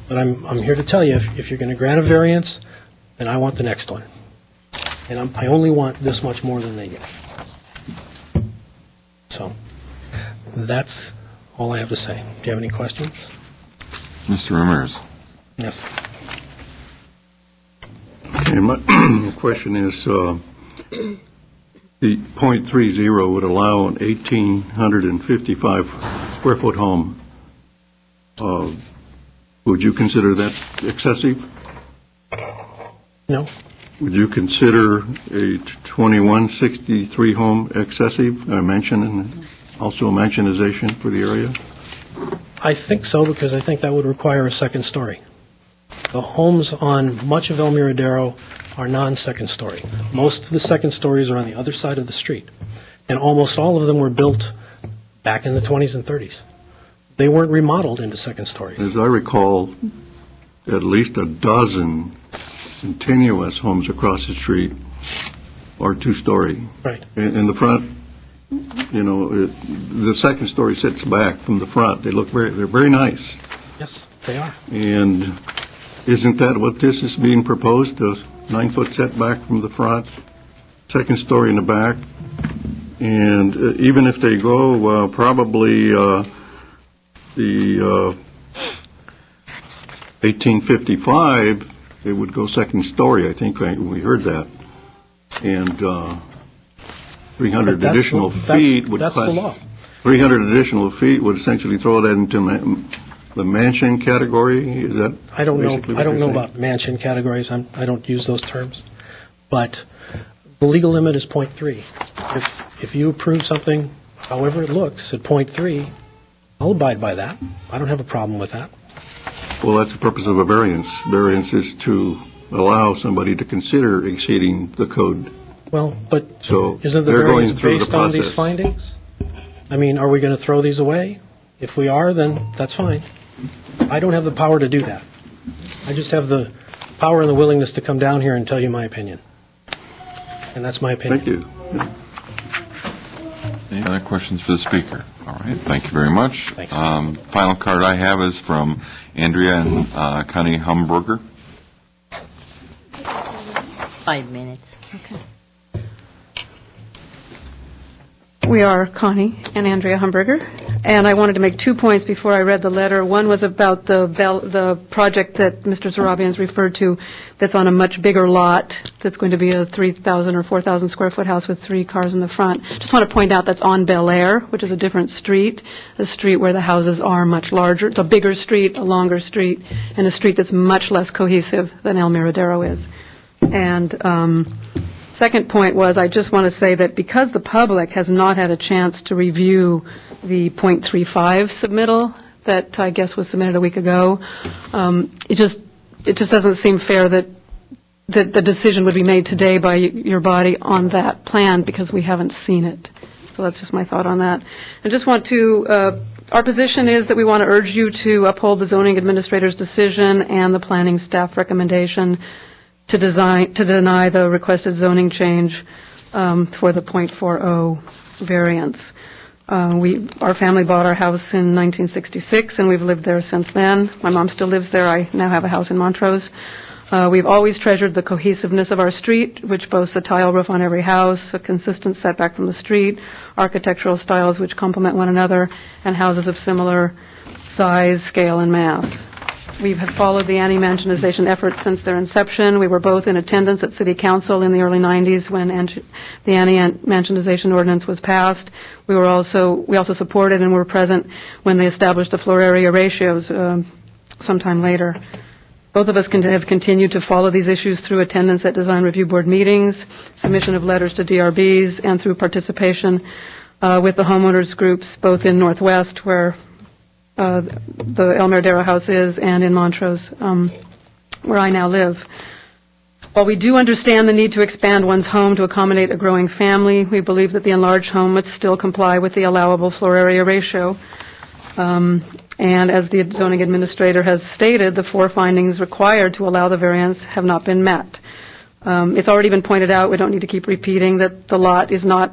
Speaker 13: But I'm here to tell you, if you're going to grant a variance, then I want the next one. And I only want this much more than they get. So that's all I have to say. Do you have any questions?
Speaker 1: Mr. Ramirez.
Speaker 13: Yes.
Speaker 8: Okay, my question is, the .30 would allow an 1,855 square foot home. Would you consider that excessive?
Speaker 13: No.
Speaker 8: Would you consider a 2163 home excessive? Also a mentionization for the area?
Speaker 13: I think so, because I think that would require a second story. The homes on much of El Miradero are non-second story. Most of the second stories are on the other side of the street. And almost all of them were built back in the 20s and 30s. They weren't remodeled into second stories.
Speaker 8: As I recall, at least a dozen continuous homes across the street are two-story.
Speaker 13: Right.
Speaker 8: In the front, the second story sits back from the front. They're very nice.
Speaker 13: Yes, they are.
Speaker 8: And isn't that what this is being proposed, the 9-foot setback from the front, second story in the back? And even if they go probably the 1855, they would go second story, I think we heard that. And 300 additional feet would
Speaker 13: that's the law.
Speaker 8: 300 additional feet would essentially throw that into the mansion category. Is that
Speaker 13: I don't know
Speaker 8: saying?
Speaker 13: about mansion categories. I don't use those terms. But the legal limit is .3. If you approve something, however it looks, at .3, I'll abide by that. I don't have a problem with that.
Speaker 8: Well, that's the purpose of a variance. Variance is to allow somebody to consider exceeding the code.
Speaker 13: Well, but
Speaker 8: So
Speaker 13: isn't the
Speaker 8: they're going
Speaker 13: variance
Speaker 8: through the
Speaker 13: based on these
Speaker 8: process.
Speaker 13: findings? I mean, are we going to throw these away? If we are, then that's fine. I don't have the power to do that. I just have the power and the willingness to come down here and tell you my opinion. And that's my opinion.
Speaker 8: Thank you.
Speaker 1: Any other questions for the speaker? All right, thank you very much.
Speaker 13: Thanks.
Speaker 1: Final card I have is from Andrea and Connie Humberger.
Speaker 10: 5 minutes.
Speaker 14: Okay. We are Connie and Andrea Humberger. And I wanted to make 2 points before I read the letter. One was about the project that Mr. Zarabian's referred to that's on a much bigger lot, that's going to be a 3,000 or 4,000 square foot house with 3 cars in the front. Just want to point out that's on Bel Air, which is a different street, a street where the houses are much larger. It's a bigger street, a longer street, and a street that's much less cohesive than El Miradero is. And second point was, I just want to say that because the public has not had a chance to review the .35 submittal that I guess was submitted a week ago, it just doesn't seem fair that the decision would be made today by your body on that plan because we haven't seen it. So that's just my thought on that. I just want to, our position is that we want to urge you to uphold the zoning administrator's decision and the planning staff recommendation to deny the requested zoning change for the .40 variance. Our family bought our house in 1966, and we've lived there since then. My mom still lives there. I now have a house in Montrose. We've always treasured the cohesiveness of our street, which boasts a tile roof on every house, a consistent setback from the street, architectural styles which complement one another, and houses of similar size, scale, and mass. We have followed the anti-mansionization efforts since their inception. We were both in attendance at City Council in the early 90s when the anti-mansionization ordinance was passed. We also supported and were present when they established the floor area ratios sometime later. Both of us have continued to follow these issues through attendance at Design Review Board meetings, submission of letters to DRBs, and through participation with the homeowners groups, both in Northwest, where the El Miradero house is, and in Montrose, where I now live. While we do understand the need to expand one's home to accommodate a growing family, we believe that the enlarged home must still comply with the allowable floor area ratio. And as the zoning administrator has stated, the 4 findings required to allow the variance have not been met. It's already been pointed out, we don't need to keep repeating, that the lot is not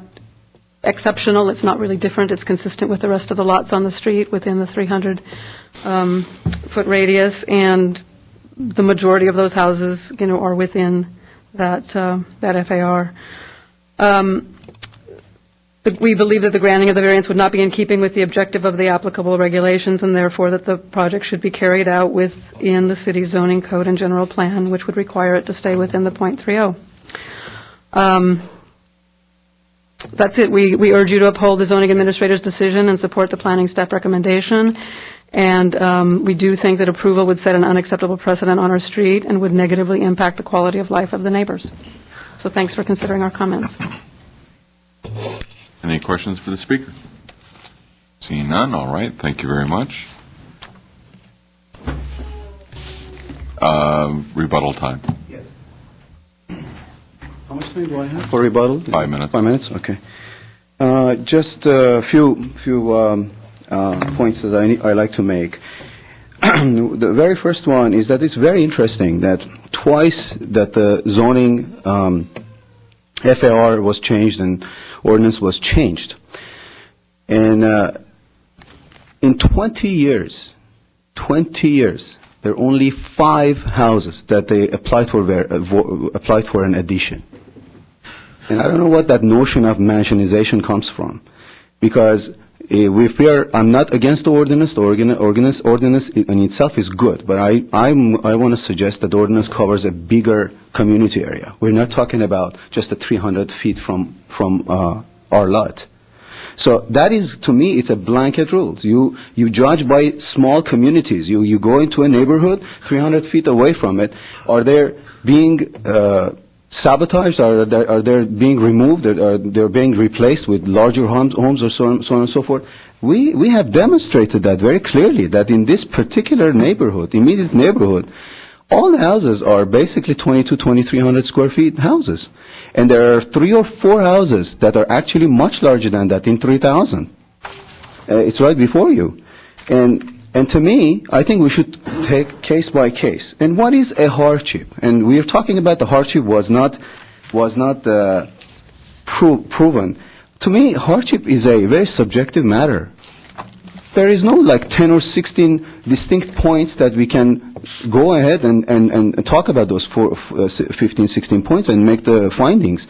Speaker 14: exceptional. It's not really different. It's consistent with the rest of the lots on the street within the 300-foot radius, and the majority of those houses, are within that FAR. We believe that the granting of the variance would not be in keeping with the objective of the applicable regulations, and therefore that the project should be carried out within the city's zoning code and general plan, which would require it to stay within the .30. That's it. We urge you to uphold the zoning administrator's decision and support the planning staff recommendation. And we do think that approval would set an unacceptable precedent on our street and would negatively impact the quality of life of the neighbors. So thanks for considering our comments.
Speaker 1: Any questions for the speaker? Seeing none, all right. Thank you very much. Rebuttal time.
Speaker 9: How much time do I have for rebuttal?
Speaker 1: 5 minutes.
Speaker 9: 5 minutes, okay. Just a few points that I like to make. The very first one is that it's very interesting that twice that the zoning FAR was changed and ordinance was changed. And in 20 years, there are only 5 houses that they applied for an addition. And I don't know what that notion of mansionization comes from, because I'm not against the ordinance. The ordinance in itself is good, but I want to suggest that the ordinance covers a bigger community area. We're not talking about just the 300 feet from our lot. So that is, to me, it's a blanket rule. You judge by small communities. You go into a neighborhood 300 feet away from it. Are they being sabotaged? Are they being removed? Are they being replaced with larger homes or so on and so forth? We have demonstrated that very clearly, that in this particular neighborhood, immediate neighborhood, all the houses are basically 2,300 square feet houses. And there are 3 or 4 houses that are actually much larger than that, in 3,000. It's right before you. And to me, I think we should take case by case. And what is a hardship? And we are talking about the hardship was not proven. To me, hardship is a very subjective matter. There is no 10 or 16 distinct points that we can go ahead and talk about those 15, 16 points and make the findings.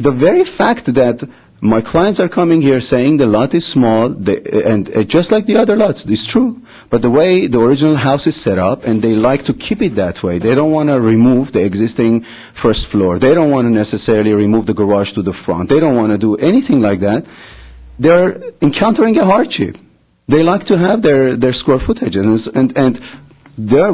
Speaker 9: The very fact that My clients are coming here saying the lot is small, and just like the other lots, it's true. But the way the original house is set up, and they like to keep it that way. They don't want to remove the existing first floor. They don't want to necessarily remove the garage to the front. They don't want to do anything like that. They're encountering a hardship. They like to have their square footages, and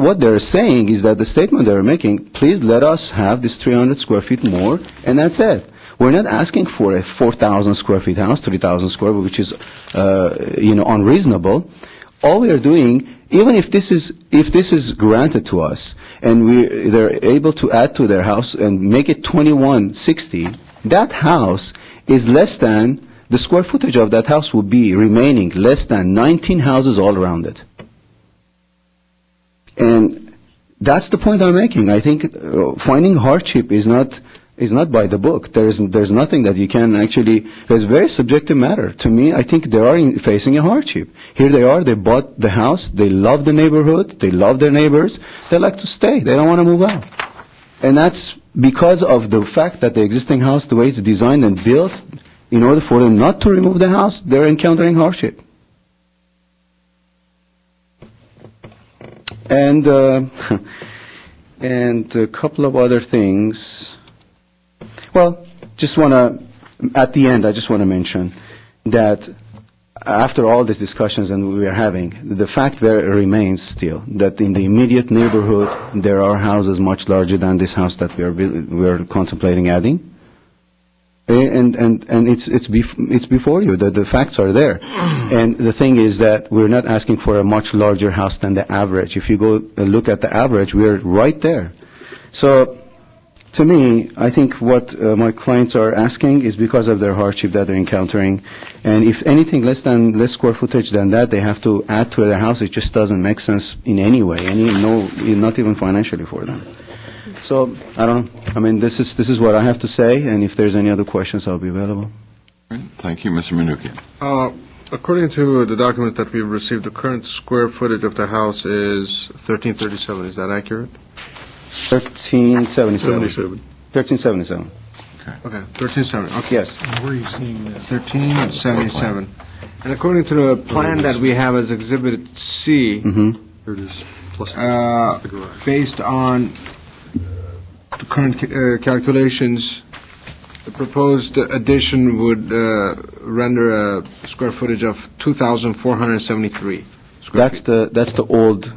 Speaker 9: what they're saying is that the statement they're making, please let us have this 300 square feet more, and that's it. We're not asking for a 4,000 square feet house, 3,000 square, which is, unreasonable. All we are doing, even if this is granted to us, and they're able to add to their house and make it 2160, that house is less than, the square footage of that house would be remaining less than 19 houses all around it. And that's the point I'm making. I think finding hardship is not by the book. There's nothing that you can actually, it's a very subjective matter. To me, I think they are facing a hardship. Here they are, they bought the house, they love the neighborhood, they love their neighbors, they like to stay, they don't want to move out. And that's because of the fact that the existing house, the way it's designed and built, in order for them not to remove the house, they're encountering hardship. And and a couple of other things. Well, at the end, I just want to mention that after all these discussions and we are having, the fact there remains still that in the immediate neighborhood there are houses much larger than this house that we are contemplating adding. And it's before you. The facts are there. And the thing is that we're not asking for a much larger house than the average. If you go look at the average, we're right there. So, to me, I think what my clients are asking is because of their hardship that they're encountering. And if anything less square footage than that, they have to add to their house. It just doesn't make sense in any way, not even financially for them. So, I don't know. I mean, this is what I have to say, and if there's any other questions, I'll be available.
Speaker 1: Thank you, Mr. Minuchin.
Speaker 15: According to the documents that we've received, the current square footage of the house is 1337. Is that accurate?
Speaker 9: 1377. 1377.
Speaker 15: Okay, 1370. Okay.
Speaker 9: Yes.
Speaker 15: Where are you seeing that? 1377. And according to the plan that we have as Exhibit C,
Speaker 5: Here it is, plus the garage.
Speaker 15: based on the current calculations, the proposed addition would render a square footage of 2,473 square feet.
Speaker 9: That's the old.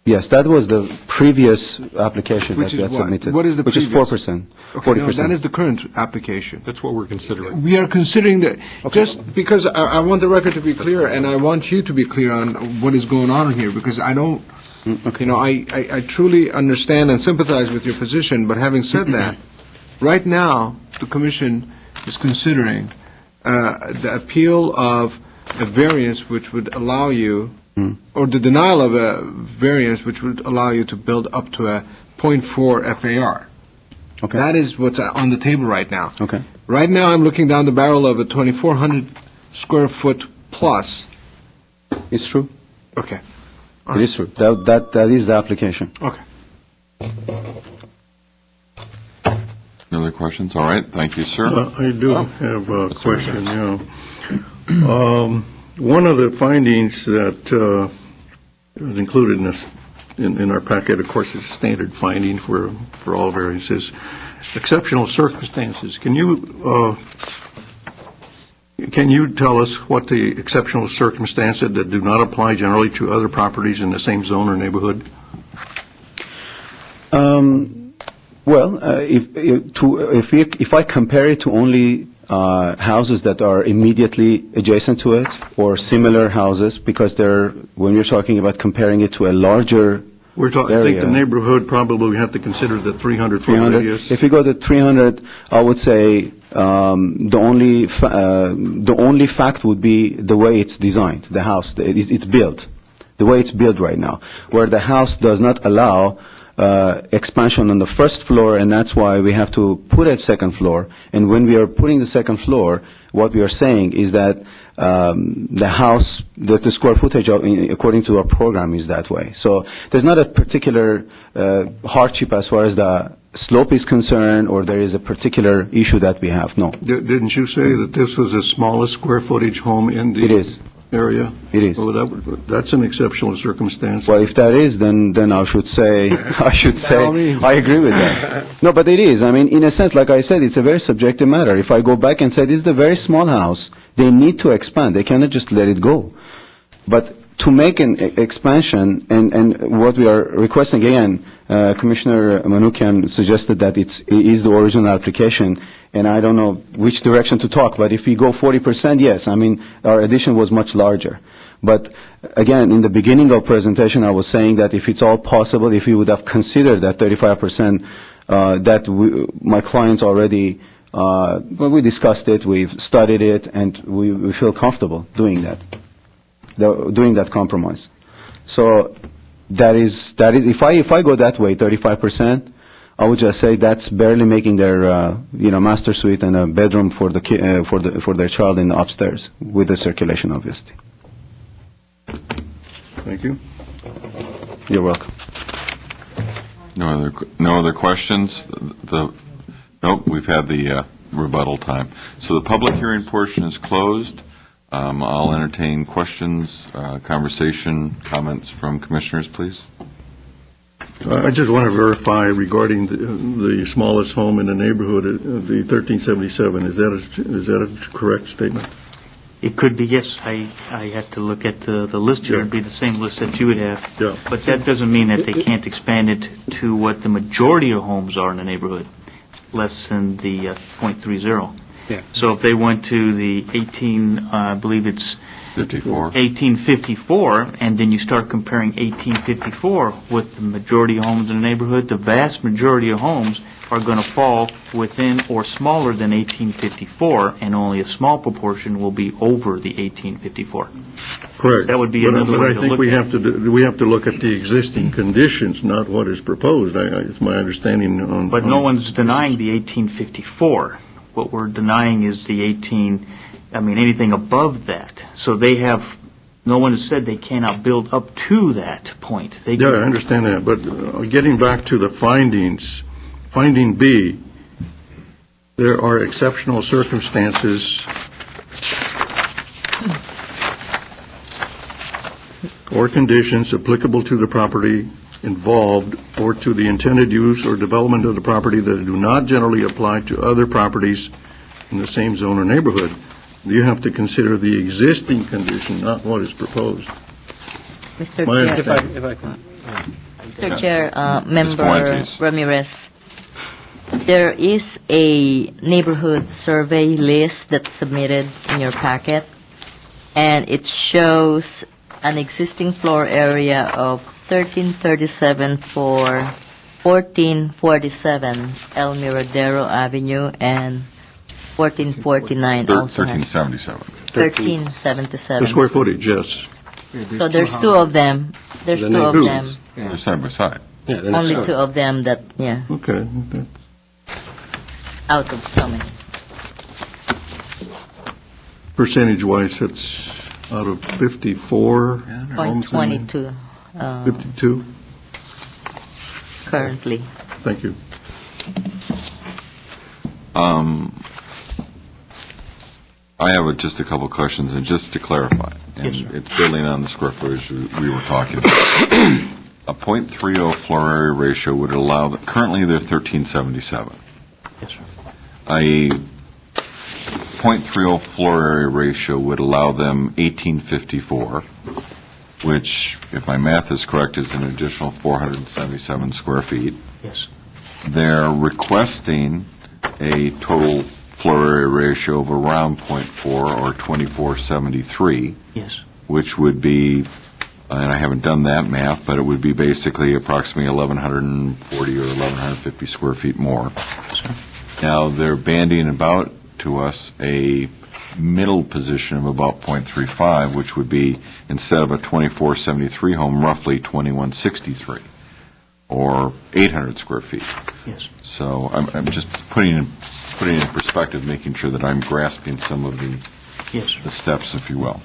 Speaker 9: Yes, that was the previous application that we had submitted.
Speaker 15: What is the previous?
Speaker 9: Which is 4%.
Speaker 15: Okay,
Speaker 9: 40%.
Speaker 15: no, that is the current application.
Speaker 5: That's what we're considering.
Speaker 15: We are considering that, just because I want the record to be clear, and I want you to be clear on what is going on here, because I don't, I truly understand and sympathize with your position, but having said that, right now, the commission is considering the appeal of a variance which would allow you, or the denial of a variance which would allow you to build up to a 0.4 FAR.
Speaker 9: Okay.
Speaker 15: That is what's on the table right now.
Speaker 9: Okay.
Speaker 15: Right now, I'm looking down the barrel of a 2,400 square foot plus.
Speaker 9: It's true.
Speaker 15: Okay.
Speaker 9: It is true. That is the application.
Speaker 15: Okay.
Speaker 1: No other questions? All right, thank you, sir.
Speaker 8: I do have a question, one of the findings that was included in this, in our packet, of course, is standard finding for all variances, exceptional circumstances. Can you tell us what the exceptional circumstances that do not apply generally to other properties in the same zone or neighborhood?
Speaker 9: Well, if I compare it to only houses that are immediately adjacent to it, or similar houses, because when you're talking about comparing it to a larger
Speaker 8: I think the neighborhood probably we have to consider the 300-foot radius.
Speaker 9: If you go to 300, I would say the only fact would be the way it's designed, the house, it's built, the way it's built right now, where the house does not allow expansion on the first floor, and that's why we have to put a second floor. And when we are putting the second floor, what we are saying is that the house, that the square footage according to our program is that way. So there's not a particular hardship as far as the slope is concerned, or there is a particular issue that we have. No.
Speaker 8: Didn't you say that this was the smallest square footage home in the
Speaker 9: It is.
Speaker 8: area?
Speaker 9: It is.
Speaker 8: Oh, that's an exceptional circumstance.
Speaker 9: Well, if that is, then I should say, I agree with that. No, but it is. I mean, in a sense, like I said, it's a very subjective matter. If I go back and say this is a very small house, they need to expand. They cannot just let it go. But to make an expansion, and what we are requesting, again, Commissioner Manoukian suggested that it is the original application, and I don't know which direction to talk, but if we go 40%, yes, I mean, our addition was much larger. But again, in the beginning of presentation, I was saying that if it's all possible, if we would have considered that 35%, my clients already, well, we discussed it, we've studied it, and we feel comfortable doing that compromise. So that is if I go that way, 35%, I would just say that's barely making their master suite and a bedroom for their child in the upstairs with the circulation, obviously.
Speaker 8: Thank you.
Speaker 9: You're welcome.
Speaker 1: No other questions? Nope, we've had the rebuttal time. So the public hearing portion is closed. I'll entertain questions, conversation, comments from commissioners, please.
Speaker 8: I just want to verify regarding the smallest home in the neighborhood, the 1377. Is that a correct statement?
Speaker 7: It could be, yes. I have to look at the list here. It'd be the same list that you would have.
Speaker 8: Yeah.
Speaker 7: But that doesn't mean that they can't expand it to what the majority of homes are in the neighborhood, less than the .30.
Speaker 6: Yeah.
Speaker 7: So if they went to the 1854, and then you start comparing 1854 with the majority of homes in the neighborhood, the vast majority of homes are going to fall within or smaller than 1854, and only a small proportion will be over the 1854.
Speaker 8: Correct.
Speaker 7: That would be another way to look
Speaker 8: we
Speaker 7: at
Speaker 8: have to we have to look at the existing conditions, not what is proposed. It's my understanding.
Speaker 7: But no one's denying the 1854. What we're denying is the anything above that. So no one has said they cannot build up to that point.
Speaker 8: I understand that, but getting back to the findings, finding B, there are exceptional circumstances or conditions applicable to the property involved or to the intended use or development of the property that do not generally apply to other properties in the same zone or neighborhood. You have to consider the existing condition, not what is proposed.
Speaker 10: Mr. Chair,
Speaker 6: If I can.
Speaker 10: Mr. Chair, Member Ramirez, there is a neighborhood survey list that's submitted in your packet, and it shows an existing floor area of 1337 for 1447 El Miradero Avenue, and 1449 also has
Speaker 1: 1377.
Speaker 10: 1377.
Speaker 8: The square footage, yes.
Speaker 10: So there's two of them. There's two of them.
Speaker 1: They're side by side.
Speaker 6: Yeah,
Speaker 10: Only two of them that,
Speaker 8: Okay.
Speaker 10: out of so many.
Speaker 8: Percentage-wise, it's out of 54 homes.
Speaker 10: 0.22
Speaker 8: 52.
Speaker 10: currently.
Speaker 8: Thank you.
Speaker 1: I have just a couple of questions, and just to clarify, and
Speaker 7: Yes, sir.
Speaker 1: it's building on the square footage we were talking about. A .30 floor area ratio would allow, currently they're 1377.
Speaker 7: Yes, sir.
Speaker 1: A .30 floor area ratio would allow them 1854, which, if my math is correct, is an additional 477 square feet.
Speaker 7: Yes.
Speaker 1: They're requesting a total floor area ratio of around .4 or 2473,
Speaker 7: Yes.
Speaker 1: which would be, and I haven't done that math, but it would be basically approximately 1,140 or 1,150 square feet more.
Speaker 7: Sir.
Speaker 1: Now, they're bandying about to us a middle position of about .35, which would be, instead of a 2473 home, roughly 2163. or 800 square feet.
Speaker 7: Yes.
Speaker 1: So I'm just putting in perspective, making sure that I'm grasping some of the steps, if you will.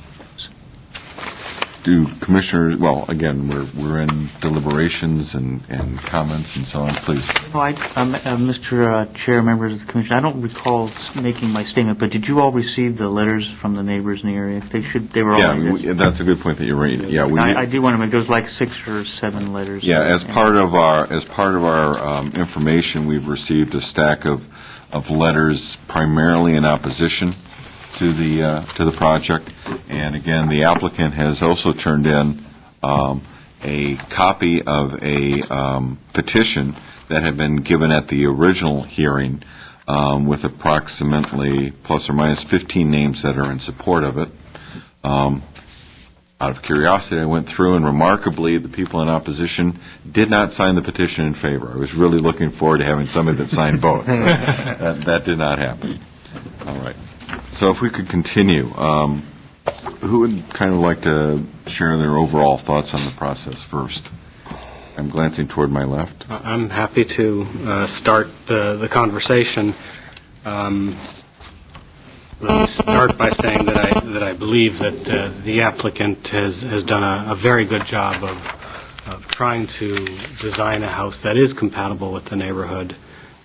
Speaker 1: Do commissioners, well, again, we're in deliberations and comments and so on, please.
Speaker 7: Mr. Chair, members of the commission, I don't recall making my statement, but did you all receive the letters from the neighbors in the area? They were all.
Speaker 1: Yeah, that's a good point that you're raising. Yeah,
Speaker 7: I do want to make, there was like 6 or 7 letters.
Speaker 1: Yeah, as part of our information, we've received a stack of letters primarily in opposition to the project, and again, the applicant has also turned in a copy of a petition that had been given at the original hearing with approximately plus or minus 15 names that are in support of it. Out of curiosity, I went through, and remarkably, the people in opposition did not sign the petition in favor. I was really looking forward to having somebody that signed both. That did not happen. All right. So if we could continue, who would kind of like to share their overall thoughts on the process first? I'm glancing toward my left.
Speaker 6: I'm happy to start the conversation. Let me start by saying that I believe that the applicant has done a very good job of trying to design a house that is compatible with the neighborhood,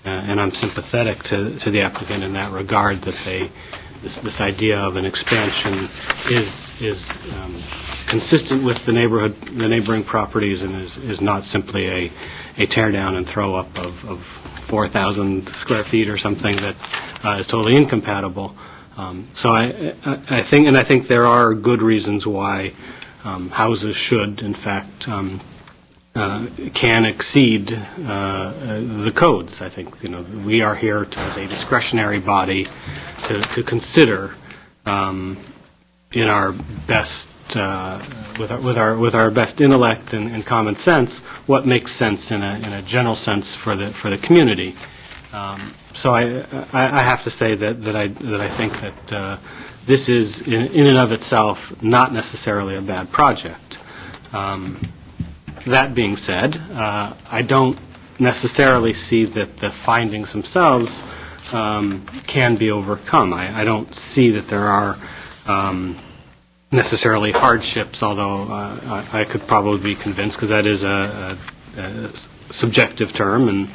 Speaker 6: and I'm sympathetic to the applicant in that regard, that this idea of an expansion is consistent with the neighborhood, the neighboring properties, and is not simply a tear down and throw up of 4,000 square feet or something that is totally incompatible. So I think there are good reasons why houses should, in fact, can exceed the codes. I think, we are here as a discretionary body to consider in our best with our best intellect and common sense what makes sense in a general sense for the community. So I have to say that I think that this is in and of itself not necessarily a bad project. That being said, I don't necessarily see that the findings themselves can be overcome. I don't see that there are necessarily hardships, although I could probably be convinced, because that is a subjective term, and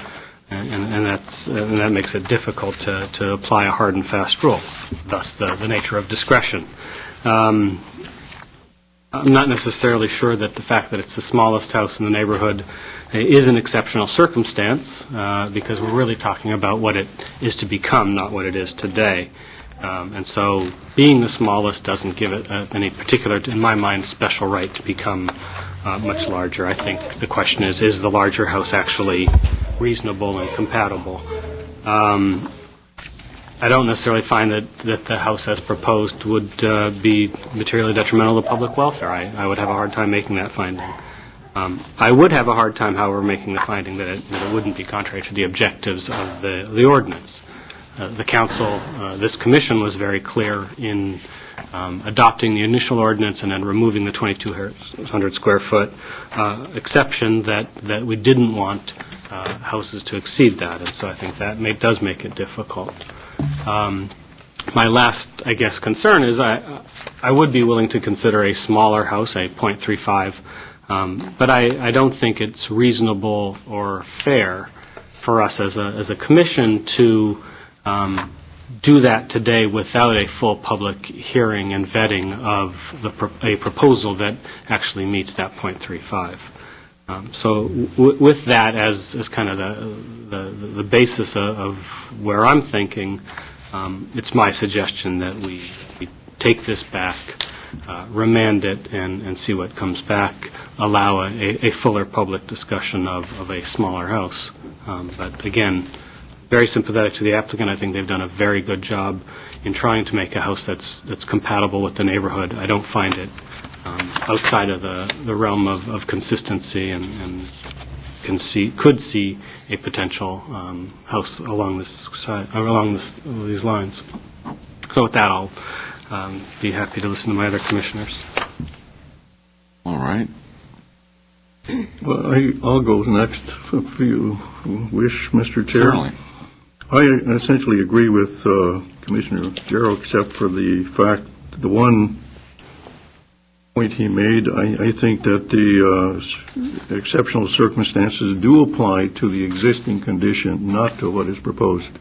Speaker 6: that makes it difficult to apply a hard and fast rule, thus the nature of discretion. I'm not necessarily sure that the fact that it's the smallest house in the neighborhood is an exceptional circumstance, because we're really talking about what it is to become, not what it is today. And so being the smallest doesn't give it any particular, in my mind, special right to become much larger. I think the question is the larger house actually reasonable and compatible? I don't necessarily find that the house as proposed would be materially detrimental to public welfare. I would have a hard time making that finding. I would have a hard time, however, making the finding that it wouldn't be contrary to the objectives of the ordinance. The council, this commission was very clear in adopting the initial ordinance and then removing the 2,200 square foot exception that we didn't want houses to exceed that, and so I think that does make it difficult. My last, I guess, concern is I would be willing to consider a smaller house, a .35, but I don't think it's reasonable or fair for us as a commission to do that today without a full public hearing and vetting of a proposal that actually meets that .35. So with that as kind of the basis of where I'm thinking, it's my suggestion that we take this back, remand it, and see what comes back, allow a fuller public discussion of a smaller house. But again, very sympathetic to the applicant. I think they've done a very good job in trying to make a house that's compatible with the neighborhood. I don't find it outside of the realm of consistency, and could see a potential house along these lines. So with that, I'll be happy to listen to my other commissioners.
Speaker 1: All right.
Speaker 8: Well, I'll go next if you wish, Mr. Chair.
Speaker 1: Certainly.
Speaker 8: I essentially agree with Commissioner Jarrow, except for the fact, the one point he made, I think that the exceptional circumstances do apply to the existing condition, not to what is proposed.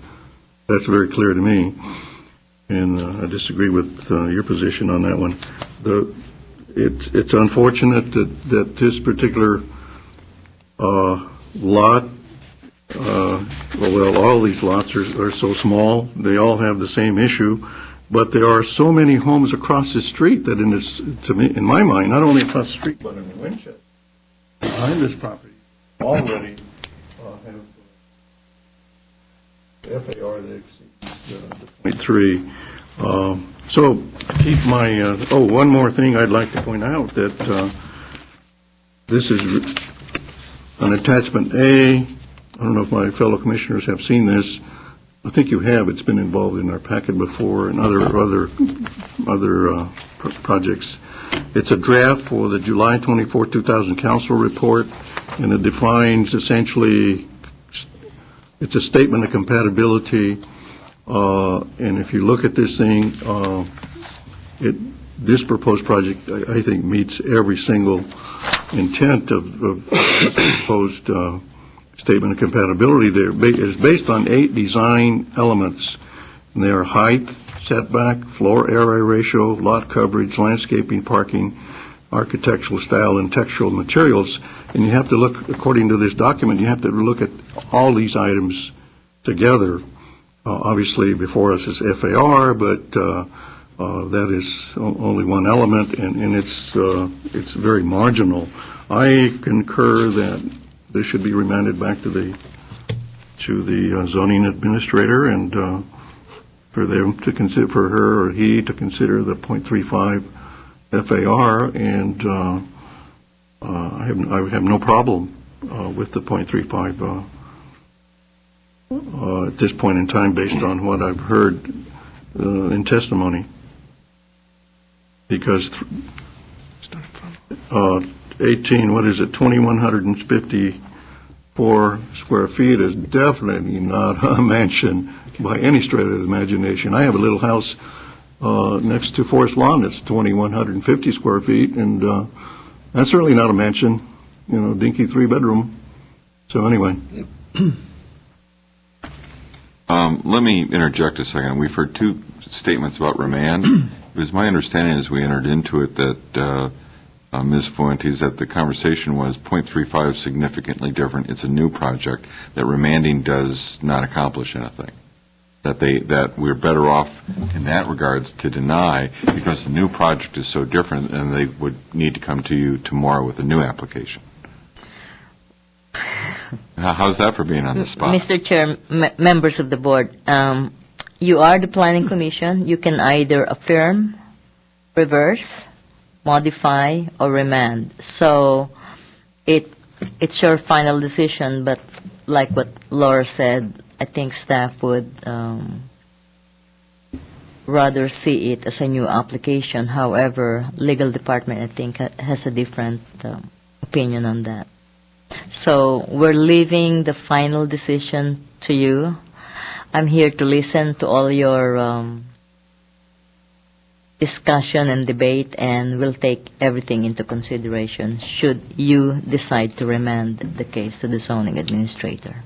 Speaker 8: That's very clear to me, and I disagree with your position on that one. It's unfortunate that this particular lot, well, all these lots are so small. They all have the same issue, but there are so many homes across the street that, to me, in my mind, not only across the street but in Winchester, behind this property, already have FAR that exceeds 0.3. So keep my. One more thing I'd like to point out, that this is an attachment A. I don't know if my fellow commissioners have seen this. I think you have. It's been involved in our packet before and other projects. It's a draft for the July 24, 2000 council report, and it defines essentially, it's a statement of compatibility. And if you look at this thing, this proposed project, I think, meets every single intent of this proposed statement of compatibility. It is based on 8 design elements, and they are height, setback, floor area ratio, lot coverage, landscaping, parking, architectural style, and textural materials. And you have to look, according to this document, you have to look at all these items together. Obviously, before us is FAR, but that is only one element, and it's very marginal. I concur that this should be remanded back to the zoning administrator, and for them to consider, for her or he to consider the 0.35 FAR, and I have no problem with the 0.35 at this point in time, based on what I've heard in testimony. Because 2,154 square feet is definitely not a mansion by any stretch of the imagination. I have a little house next to Forest Lawn that's 2,150 square feet, and that's certainly not a mansion, dinky 3-bedroom. So anyway.
Speaker 1: Let me interject a second. We've heard 2 statements about remand. It was my understanding as we entered into it that Ms. Fuentes, that the conversation was 0.35 significantly different. It's a new project, that remanding does not accomplish anything. That we're better off in that regards to deny, because the new project is so different, and they would need to come to you tomorrow with a new application. How's that for being on the spot?
Speaker 10: Mr. Chair, members of the board, you are the Planning Commission. You can either affirm, reverse, modify, or remand. So it's your final decision, but like what Laura said, I think staff would rather see it as a new application. However, legal department, I think, has a different opinion on that. So we're leaving the final decision to you. I'm here to listen to all your discussion and debate, and we'll take everything into consideration should you decide to remand the case to the zoning administrator.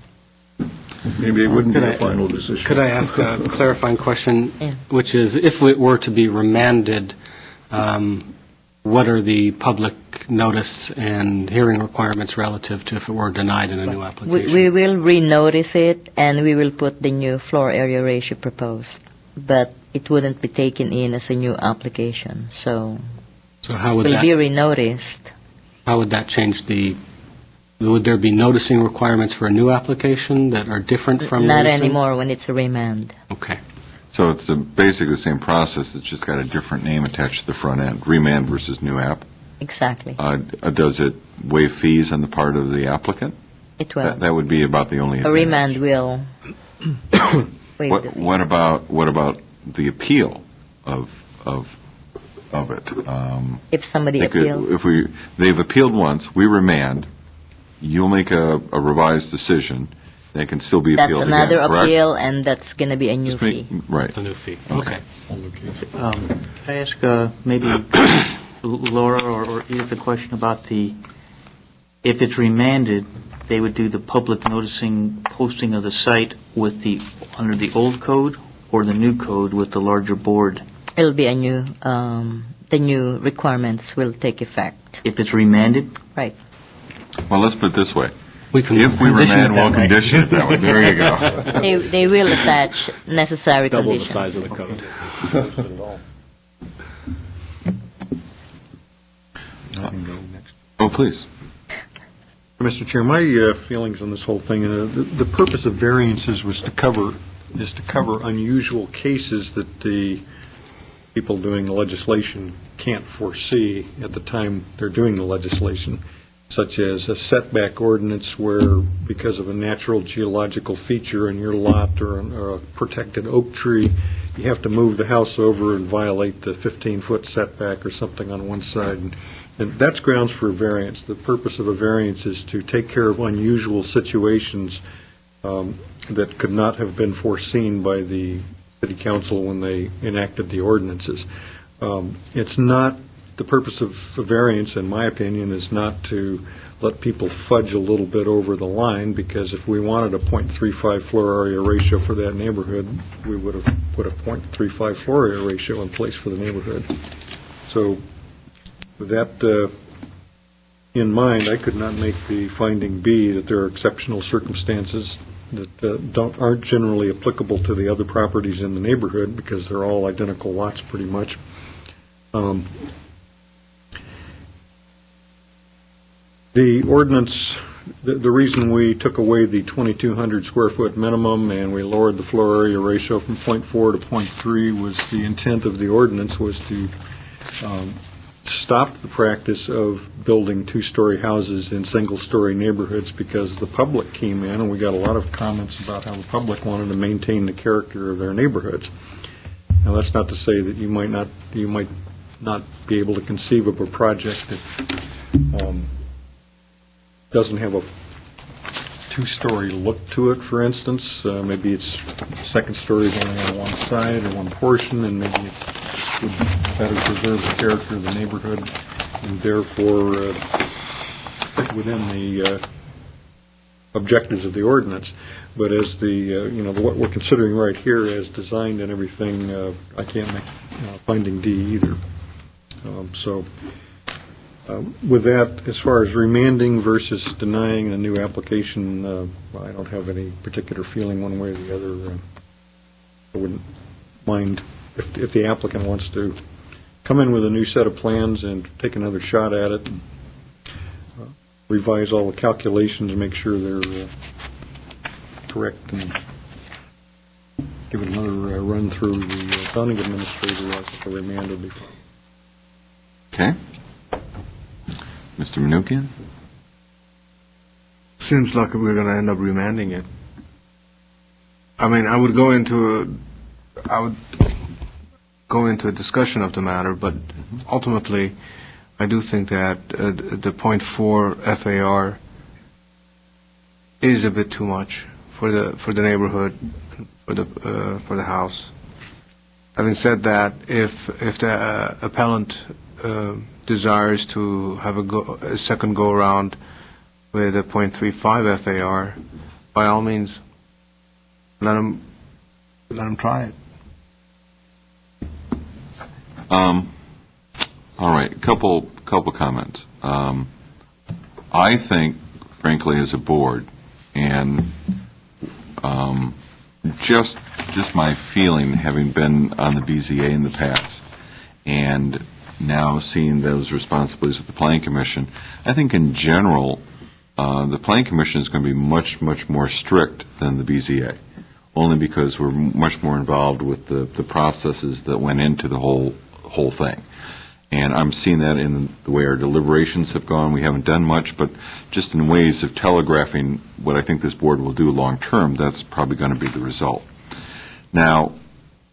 Speaker 8: Maybe it wouldn't be a final decision.
Speaker 6: Could I ask a clarifying question,
Speaker 10: Yeah.
Speaker 6: which is, if it were to be remanded, what are the public notice and hearing requirements relative to if it were denied in a new application?
Speaker 10: We will renotice it, and we will put the new floor area ratio proposed, but it wouldn't be taken in as a new application. So
Speaker 6: how would
Speaker 10: it will
Speaker 6: that
Speaker 10: be renoticed.
Speaker 6: How would that change would there be noticing requirements for a new application that are different from
Speaker 10: Not
Speaker 6: noticing?
Speaker 10: anymore when it's a remand.
Speaker 6: Okay.
Speaker 1: So it's basically the same process, it's just got a different name attached to the front end, remand versus new app.
Speaker 10: Exactly.
Speaker 1: Does it waive fees on the part of the applicant?
Speaker 10: It will.
Speaker 1: That would be about the only
Speaker 10: A
Speaker 1: advantage.
Speaker 10: remand will waive the fee.
Speaker 1: What about the appeal of of it.
Speaker 10: If somebody appeals.
Speaker 1: They've appealed once, we remand, you'll make a revised decision, they can still be appealed again,
Speaker 10: That's another
Speaker 1: correct?
Speaker 10: appeal, and that's going to be a new fee.
Speaker 1: Right.
Speaker 6: It's a new fee.
Speaker 1: Okay.
Speaker 7: Can I ask maybe Laura or Edith a question about if it's remanded, they would do the public noticing, posting of the site under the old code or the new code with the larger board?
Speaker 10: It'll be the new requirements will take effect.
Speaker 7: If it's remanded?
Speaker 10: Right.
Speaker 1: Well, let's put it this way.
Speaker 6: If
Speaker 1: we remand, we'll condition it that way. There you go.
Speaker 10: They will attach necessary
Speaker 6: Double the
Speaker 10: conditions.
Speaker 6: size of the code.
Speaker 1: Oh, please.
Speaker 5: Mr. Chair, my feelings on this whole thing, the purpose of variances is to cover unusual cases that the people doing the legislation can't foresee at the time they're doing the legislation, such as a setback ordinance where, because of a natural geological feature in your lot or a protected oak tree, you have to move the house over and violate the 15-foot setback or something on one side. And that's grounds for a variance. The purpose of a variance is to take care of unusual situations that could not have been foreseen by the city council when they enacted the ordinances. It's not, the purpose of a variance, in my opinion, is not to let people fudge a little bit over the line, because if we wanted a .35 floor area ratio for that neighborhood, we would have put a .35 floor area ratio in place for the neighborhood. So with that in mind, I could not make the finding B that there are exceptional circumstances that aren't generally applicable to the other properties in the neighborhood, because they're all identical lots pretty much. The ordinance, the reason we took away the 2,200 square foot minimum and we lowered the floor area ratio from .4 to .3 was the intent of the ordinance was to stop the practice of building two-story houses in single-story neighborhoods, because the public came in and we got a lot of comments about how the public wanted to maintain the character of their neighborhoods. Now, that's not to say that you might not be able to conceive of a project that doesn't have a two-story look to it, for instance. Maybe it's second story is only on one side or one portion, and maybe it would better preserve the character of the neighborhood and therefore fit within the objectives of the ordinance. But as what we're considering right here as designed and everything, I can't make finding D either. With that, as far as remanding versus denying a new application, I don't have any particular feeling one way or the other. I wouldn't mind if the applicant wants to come in with a new set of plans and take another shot at it, and revise all the calculations and make sure they're correct, and give it another run through the zoning administrator. I think a remand would be fine.
Speaker 1: Okay. Mr. Manukian?
Speaker 15: Seems like we're going to end up remanding it. I mean, I would go into a discussion of the matter, but ultimately, I do think that the .4 FAR is a bit too much for the neighborhood, for the house. Having said that, if the appellant desires to have a second go around with a .35 FAR, by all means, let him try it.
Speaker 1: All right, couple comments. I think, frankly, as a board, and just my feeling, having been on the BZA in the past, and now seeing those responsibilities of the Planning Commission, I think in general, the Planning Commission is going to be much, much more strict than the BZA, only because we're much more involved with the processes that went into the whole thing. And I'm seeing that in the way our deliberations have gone. We haven't done much, but just in ways of telegraphing what I think this board will do long term, that's probably going to be the result. Now,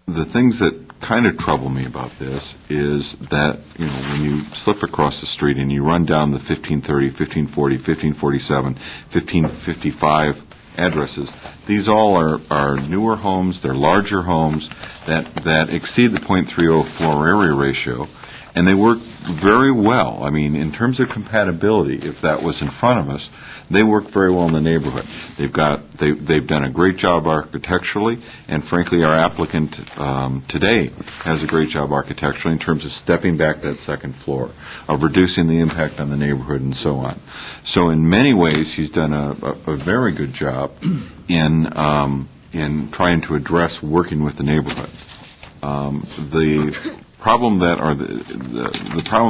Speaker 1: the things that kind of trouble me about this is that, when you slip across the street and you run down the 1530, 1540, 1547, 1555 addresses, these all are newer homes, they're larger homes that exceed the .30 floor area ratio, and they work very well. I mean, in terms of compatibility, if that was in front of us, they work very well in the neighborhood. They've done a great job architecturally, and frankly, our applicant today has a great job architecturally in terms of stepping back that second floor, of reducing the impact on the neighborhood, and so on. So in many ways, he's done a very good job in trying to address working with the neighborhood. The problem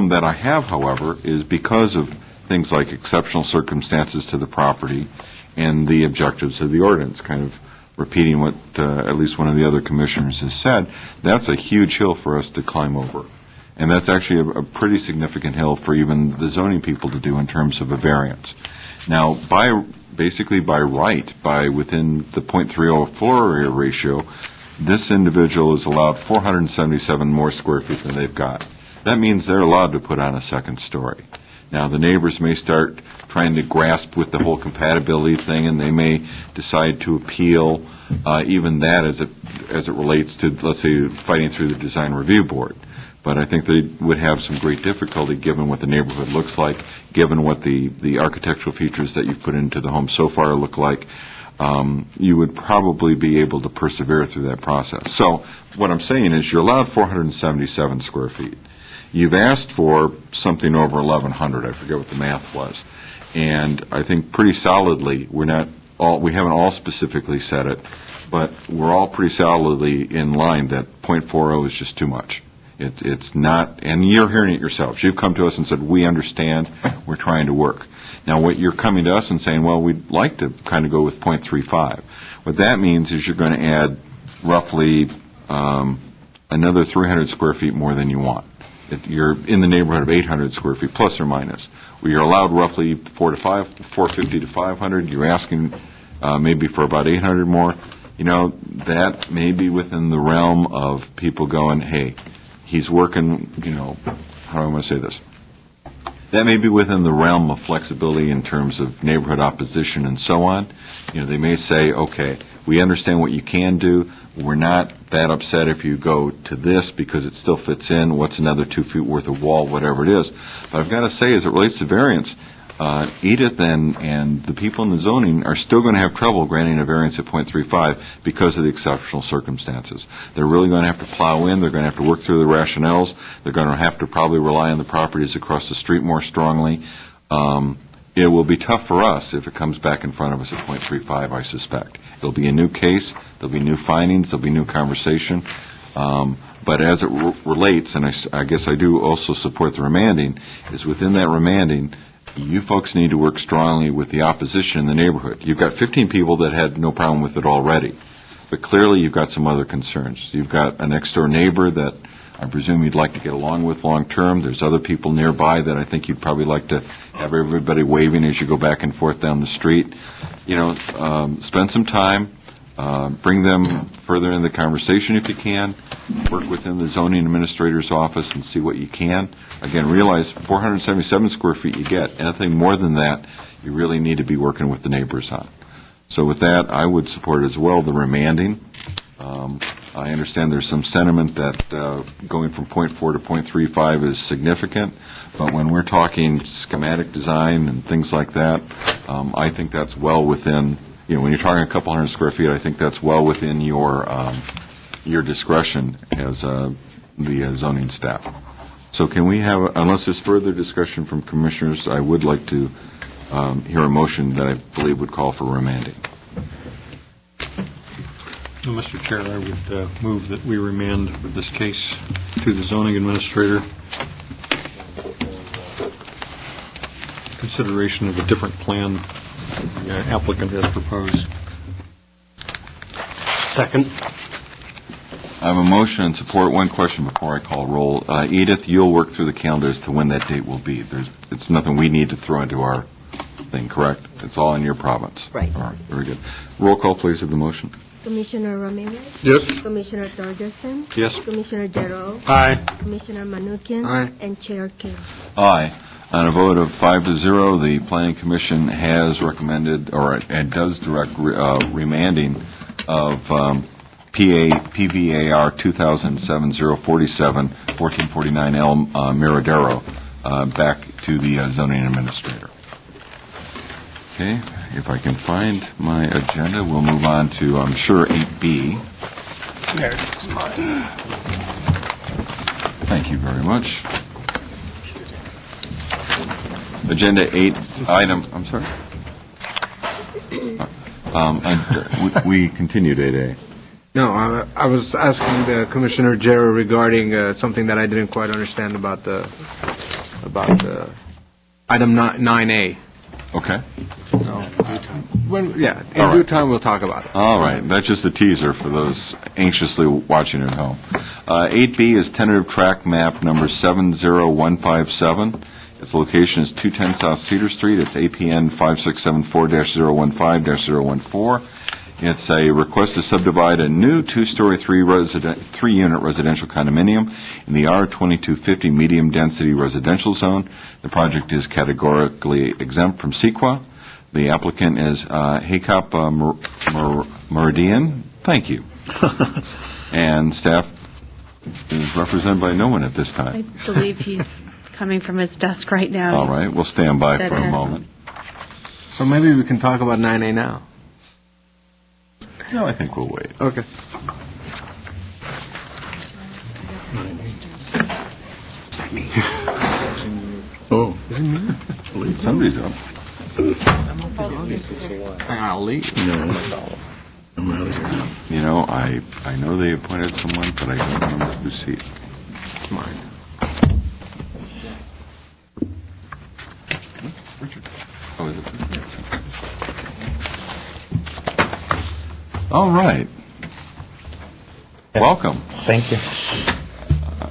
Speaker 1: that I have, however, is because of things like exceptional circumstances to the property and the objectives of the ordinance, kind of repeating what at least one of the other commissioners has said. That's a huge hill for us to climb over. And that's actually a pretty significant hill for even the zoning people to do in terms of a variance. Now, basically by right, within the .30 floor area ratio, this individual is allowed 477 more square feet than they've got. That means they're allowed to put on a second story. Now, the neighbors may start trying to grasp with the whole compatibility thing, and they may decide to appeal even that as it relates to, let's say, fighting through the design review board. But I think they would have some great difficulty given what the neighborhood looks like, given what the architectural features that you've put into the home so far look like. You would probably be able to persevere through that process. So what I'm saying is you're allowed 477 square feet. You've asked for something over 1,100. I forget what the math was. And I think pretty solidly, we haven't all specifically said it, but we're all pretty solidly in line that .40 is just too much. It's not, and you're hearing it yourselves. You've come to us and said, we understand, we're trying to work. Now, what you're coming to us and saying, well, we'd like to kind of go with .35. What that means is you're going to add roughly another 300 square feet more than you want. You're in the neighborhood of 800 square feet, plus or minus. You're allowed roughly 450 to 500. You're asking maybe for about 800 more. That may be within the realm of people going, hey, he's working, how do I want to say this? That may be within the realm of flexibility in terms of neighborhood opposition and so on. They may say, okay, we understand what you can do. We're not that upset if you go to this because it still fits in. What's another 2 feet worth of wall, whatever it is. But I've got to say, as it relates to variance, Edith and the people in the zoning are still going to have trouble granting a variance at .35 because of the exceptional circumstances. They're really going to have to plow in. They're going to have to work through the rationales. They're going to have to probably rely on the properties across the street more strongly. It will be tough for us if it comes back in front of us at .35, I suspect. It'll be a new case. There'll be new findings. There'll be new conversation. But as it relates, and I guess I do also support the remanding, is within that remanding, you folks need to work strongly with the opposition in the neighborhood. You've got 15 people that had no problem with it already, but clearly you've got some other concerns. You've got a next-door neighbor that I presume you'd like to get along with long-term. There's other people nearby that I think you'd probably like to have everybody waving as you go back and forth down the street. Spend some time, bring them further in the conversation if you can, work within the zoning administrator's office and see what you can. Again, realize 477 square feet you get. Anything more than that, you really need to be working with the neighbors on. So with that, I would support as well the remanding. I understand there's some sentiment that going from .4 to .35 is significant, but when we're talking schematic design and things like that, I think that's well within, when you're talking a couple hundred square feet, I think that's well within your discretion as the zoning staff. So can we have, unless there's further discussion from commissioners, I would like to hear a motion that I believe would call for remanding.
Speaker 5: Well, Mr. Chair, I would move that we remand this case to the zoning administrator. Consideration of a different plan the applicant has proposed.
Speaker 6: Second.
Speaker 1: I have a motion and support. One question before I call roll. Edith, you'll work through the calendar as to when that date will be. It's nothing we need to throw into our thing, correct? It's all in your province.
Speaker 10: Right.
Speaker 1: All right, very good. Roll call, please, of the motion.
Speaker 2: Commissioner Ramirez.
Speaker 8: Yes.
Speaker 2: Commissioner Torgerson.
Speaker 5: Yes.
Speaker 2: Commissioner Jarreau.
Speaker 6: Aye.
Speaker 2: Commissioner Manukian.
Speaker 15: Aye.
Speaker 2: And Chair King.
Speaker 1: Aye. On a vote of 5-0, the Planning Commission has recommended, and does direct remanding of PVAR 2007-047, 1449L Miradero, back to the zoning administrator. Okay, if I can find my agenda, we'll move on to, I'm sure, 8B. Thank you very much. Agenda 8, item, I'm sorry? We continued 8A.
Speaker 15: No, I was asking the Commissioner Jarreau regarding something that I didn't quite understand about the item 9A.
Speaker 1: Okay.
Speaker 15: In
Speaker 1: All
Speaker 15: due
Speaker 1: right.
Speaker 15: time, we'll talk about it.
Speaker 1: All right, that's just a teaser for those anxiously watching at home. 8B is tentative track map number 70157. Its location is 210 South Cedar Street. It's APN 5674-015-014. It's a request to subdivide a new two-story, three-unit residential condominium in the R2250 medium-density residential zone. The project is categorically exempt from CEQA. The applicant is Haycop Meridian. Thank you. And staff is represented by no one at this
Speaker 16: I
Speaker 1: time.
Speaker 16: believe he's coming from his desk right now.
Speaker 1: All right, we'll stand by for a
Speaker 16: Okay.
Speaker 1: moment.
Speaker 15: So maybe we can talk about 9A now.
Speaker 1: No, I think we'll wait.
Speaker 15: Okay.
Speaker 8: Oh.
Speaker 1: Somebody's up.
Speaker 15: I'll leave.
Speaker 8: No. I'm out of here.
Speaker 1: You know, I know they appointed someone, but I don't remember whose seat.
Speaker 15: Mine.
Speaker 1: Richard. Oh, is it? All right. Welcome.
Speaker 17: Thank you.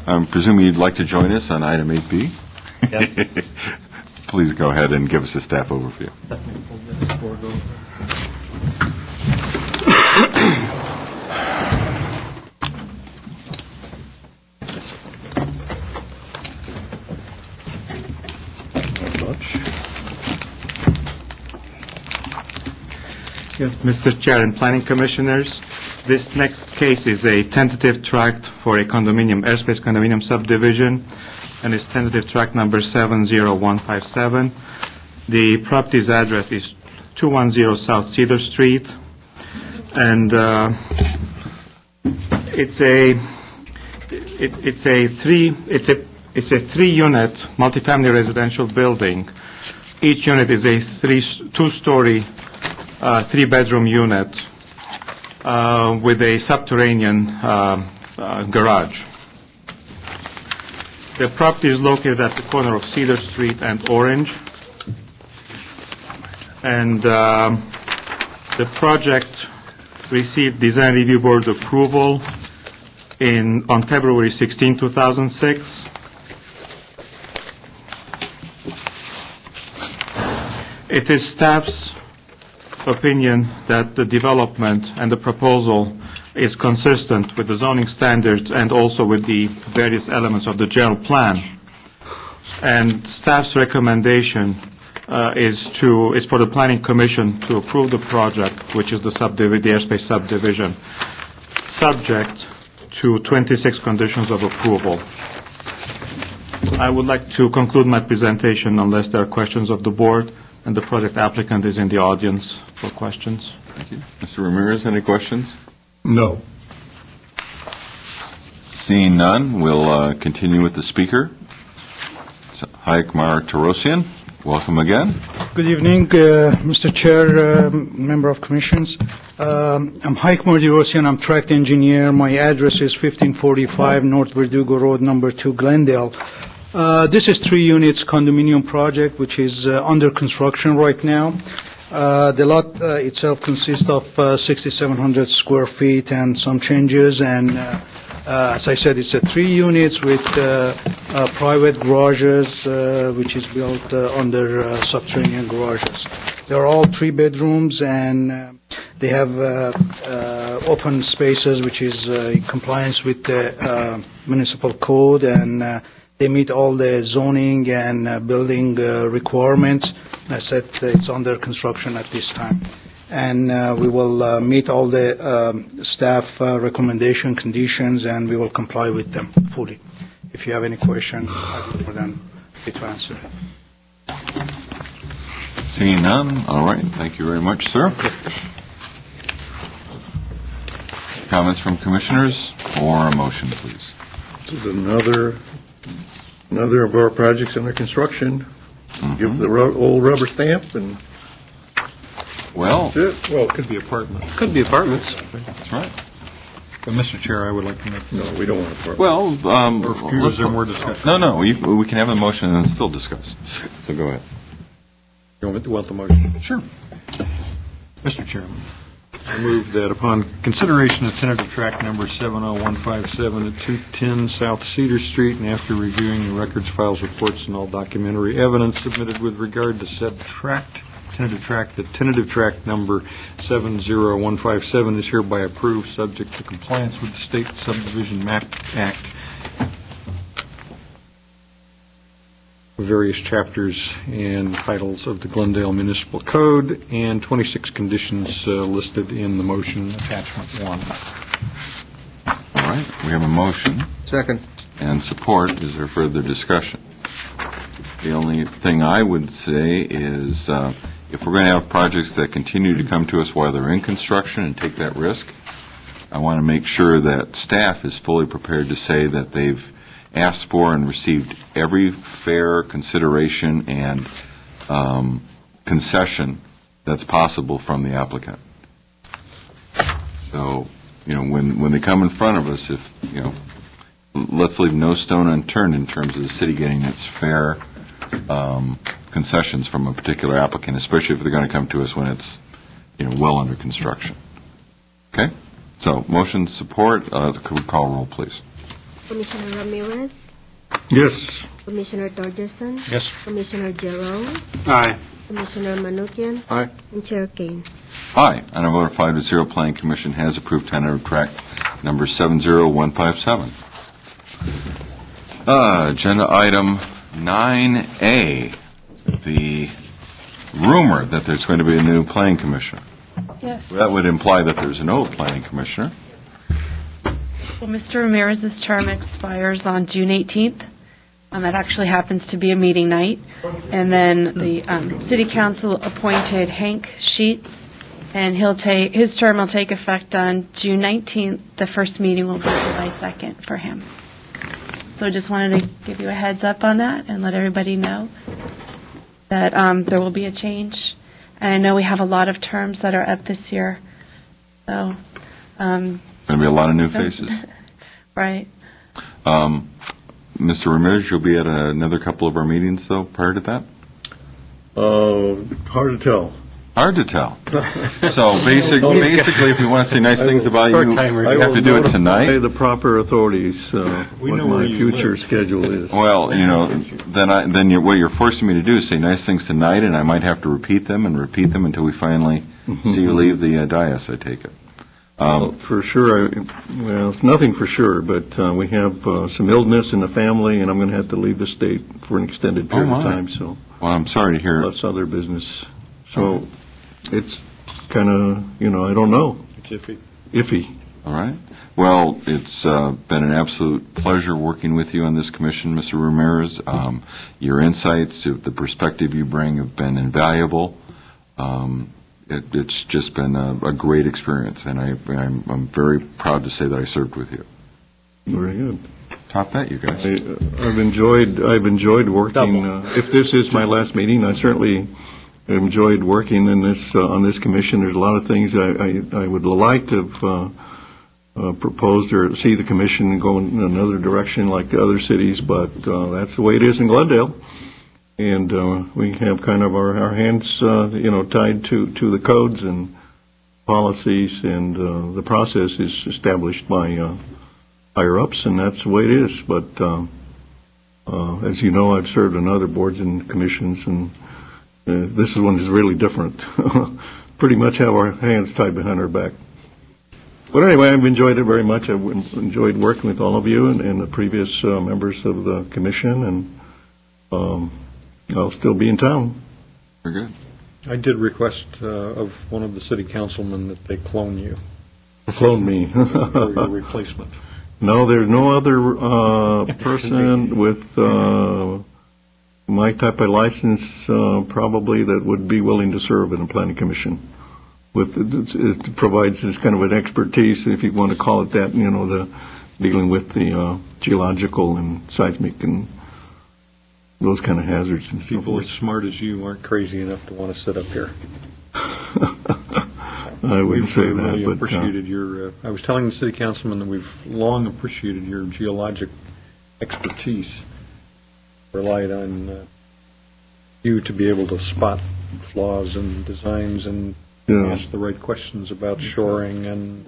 Speaker 1: I'm presuming you'd like to join us on item 8B?
Speaker 17: Yes.
Speaker 1: Please go ahead and give us a staff overview.
Speaker 17: Yes, Mr. Chair and Planning Commissioners, this next case is a tentative tract for a condominium, airspace condominium subdivision, and it's tentative tract number 70157. The property's address is 210 South Cedar Street, and it's a three-unit multifamily residential building. Each unit is a two-story, three-bedroom unit with a subterranean garage. The property is located at the corner of Cedar Street and Orange. And the project received Design Review Board approval on February 16, 2006. It is staff's opinion that the development and the proposal is consistent with the zoning standards and also with the various elements of the general plan. And staff's recommendation is for the Planning Commission to approve the project, which is the airspace subdivision, subject to 26 conditions of approval. I would like to conclude my presentation unless there are questions of the board, and the project applicant is in the audience for questions.
Speaker 1: Thank you. Mr. Ramirez, any questions?
Speaker 8: No.
Speaker 1: Seeing none, we'll continue with the speaker. Hayek Tarosian, welcome again.
Speaker 18: Good evening, Mr. Chair, member of commissions. I'm Hayek Tarosian. I'm tract engineer. My address is 1545 North Verdugo Road, number 2, Glendale. This is 3 units condominium project, which is under construction right now. The lot itself consists of 6,700 square feet and some changes, and as I said, it's 3 units with private garages, which is built under subterranean garages. They're all 3 bedrooms, and they have open spaces, which is in compliance with the municipal code, and they meet all the zoning and building requirements. I said it's under construction at this time. And we will meet all the staff recommendation conditions, and we will comply with them fully. If you have any question, I'll be more than happy to answer.
Speaker 1: Seeing none, all right, thank you very much, sir. Comments from commissioners or a motion, please?
Speaker 8: This is another of our projects under construction. Give the old rubber stamp and
Speaker 1: well,
Speaker 8: that's it.
Speaker 5: Well, it could be apartments.
Speaker 6: Could be apartments.
Speaker 1: That's right.
Speaker 5: But, Mr. Chair, I would like to make...
Speaker 8: No, we don't want apartments.
Speaker 1: Well,
Speaker 5: Or is there more discussion?
Speaker 1: No, we can have a motion and still discuss. So go ahead.
Speaker 5: You want the motion?
Speaker 1: Sure.
Speaker 5: Mr. Chairman, I move that upon consideration of tentative tract number 70157 at 210 South Cedar Street, and after reviewing the records, files, reports, and all documentary evidence submitted with regard to said tract, tentative tract number 70157 is hereby approved, subject to compliance with the State Subdivision Map Act, various chapters and titles of the Glendale Municipal Code, and 26 conditions listed in the motion attachment 1.
Speaker 1: All right, we have a motion.
Speaker 15: Second.
Speaker 1: And support. Is there further discussion? The only thing I would say is if we're going to have projects that continue to come to us while they're in construction and take that risk, I want to make sure that staff is fully prepared to say that they've asked for and received every fair consideration and concession that's possible from the applicant. So, when they come in front of us, let's leave no stone unturned in terms of the city getting its fair concessions from a particular applicant, especially if they're going to come to us when it's, well under construction. Okay? So, motion support. Could we call roll, please?
Speaker 2: Commissioner Ramirez,
Speaker 8: Yes.
Speaker 2: Commissioner Torgerson,
Speaker 5: Yes.
Speaker 2: Commissioner Jarrell,
Speaker 6: Aye.
Speaker 2: Commissioner Manukian,
Speaker 5: Aye.
Speaker 2: and Chair Kane.
Speaker 1: Aye. On a vote of 5-0, Planning Commission has approved tentative tract number 70157. Agenda item 9A, the rumor that there's going to be a new planning commissioner.
Speaker 4: Yes.
Speaker 1: That would imply that there's an old planning commissioner.
Speaker 4: Well, Mr. Ramirez's term expires on June 18th. That actually happens to be a meeting night. And then the City Council appointed Hank Sheets, and his term will take effect on June 19th. The first meeting will be July 2nd for him. So just wanted to give you a heads up on that and let everybody know that there will be a change. And I know we have a lot of terms that are up this year. So,
Speaker 1: Going to be a lot of new faces.
Speaker 4: right.
Speaker 1: Mr. Ramirez, you'll be at another couple of our meetings, though, prior to that?
Speaker 8: Hard to tell.
Speaker 1: Hard to tell. So basically, if we want to say nice things about you, you have to do it tonight?
Speaker 8: I will notify the proper authorities what my future schedule is.
Speaker 1: Well, then what you're forcing me to do is say nice things tonight, and I might have to repeat them until we finally see you leave the dais, I take it.
Speaker 8: For sure, it's nothing for sure, but we have some illness in the family, and I'm going to have to leave the state for an extended period of time. So,
Speaker 1: well, I'm sorry to hear it.
Speaker 8: That's other business. So it's kind of, I don't know.
Speaker 5: It's iffy.
Speaker 8: Iffy.
Speaker 1: All right. Well, it's been an absolute pleasure working with you on this commission, Mr. Ramirez. Your insights, the perspective you bring have been invaluable. It's just been a great experience, and I'm very proud to say that I served with you.
Speaker 8: Very good.
Speaker 1: Top that, you guys.
Speaker 8: I've enjoyed working. If this is my last meeting, I certainly enjoyed working in this on this commission. There's a lot of things I would like to have proposed or see the commission go in another direction like the other cities, but that's the way it is in Glendale. And we have kind of our hands, tied to the codes and policies, and the process is established by higher-ups, and that's the way it is. But as you know, I've served on other boards and commissions, and This one is really different. Pretty much have our hands tied behind our back. But anyway, I've enjoyed it very much. I've enjoyed working with all of you and the previous members of the commission, and I'll still be in town.
Speaker 1: Very good.
Speaker 5: I did request of one of the city councilmen that they clone you.
Speaker 8: Clone me.
Speaker 5: For your replacement.
Speaker 8: No, there's no other person with my type of license probably that would be willing to serve in a planning commission. It provides this kind of an expertise, if you want to call it that, the dealing with the geological and seismic and those kind of hazards and so
Speaker 5: People
Speaker 8: forth.
Speaker 5: as smart as you aren't crazy enough to want to sit up here.
Speaker 8: I wouldn't say that,
Speaker 5: really
Speaker 8: but
Speaker 5: appreciated your. I was telling the city councilman that we've long appreciated your geologic expertise. Relied on you to be able to spot flaws in designs and ask the right questions about shoring and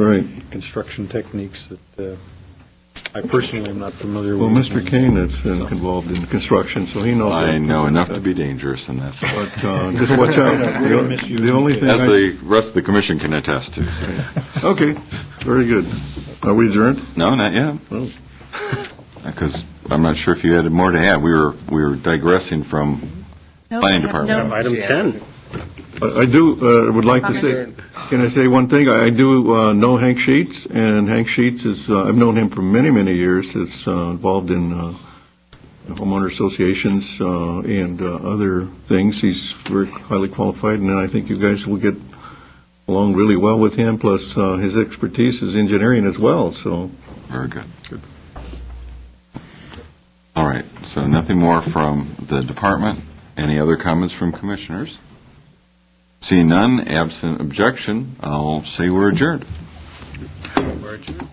Speaker 5: construction techniques that I personally am not familiar
Speaker 8: well,
Speaker 5: with.
Speaker 8: Mr. Kane is involved in construction, so he knows.
Speaker 1: I know enough to be dangerous, and that's
Speaker 8: but just watch out. The only thing
Speaker 1: as the rest of the commission can attest to. So.
Speaker 8: Okay, very good. Are we adjourned?
Speaker 1: No, not yet. Because I'm not sure if you had more to add. We were digressing from planning department.
Speaker 6: Item 10.
Speaker 8: I do would like to say. Can I say one thing? I do know Hank Sheets, and Hank Sheets is. I've known him for many, many years. Is involved in homeowner associations and other things. He's very highly qualified, and I think you guys will get along really well with him. Plus, his expertise is engineering as well. So
Speaker 1: very good. All right. So nothing more from the department. Any other comments from commissioners? Seeing none, absent objection, I'll say we're adjourned.
Speaker 12: We're adjourned.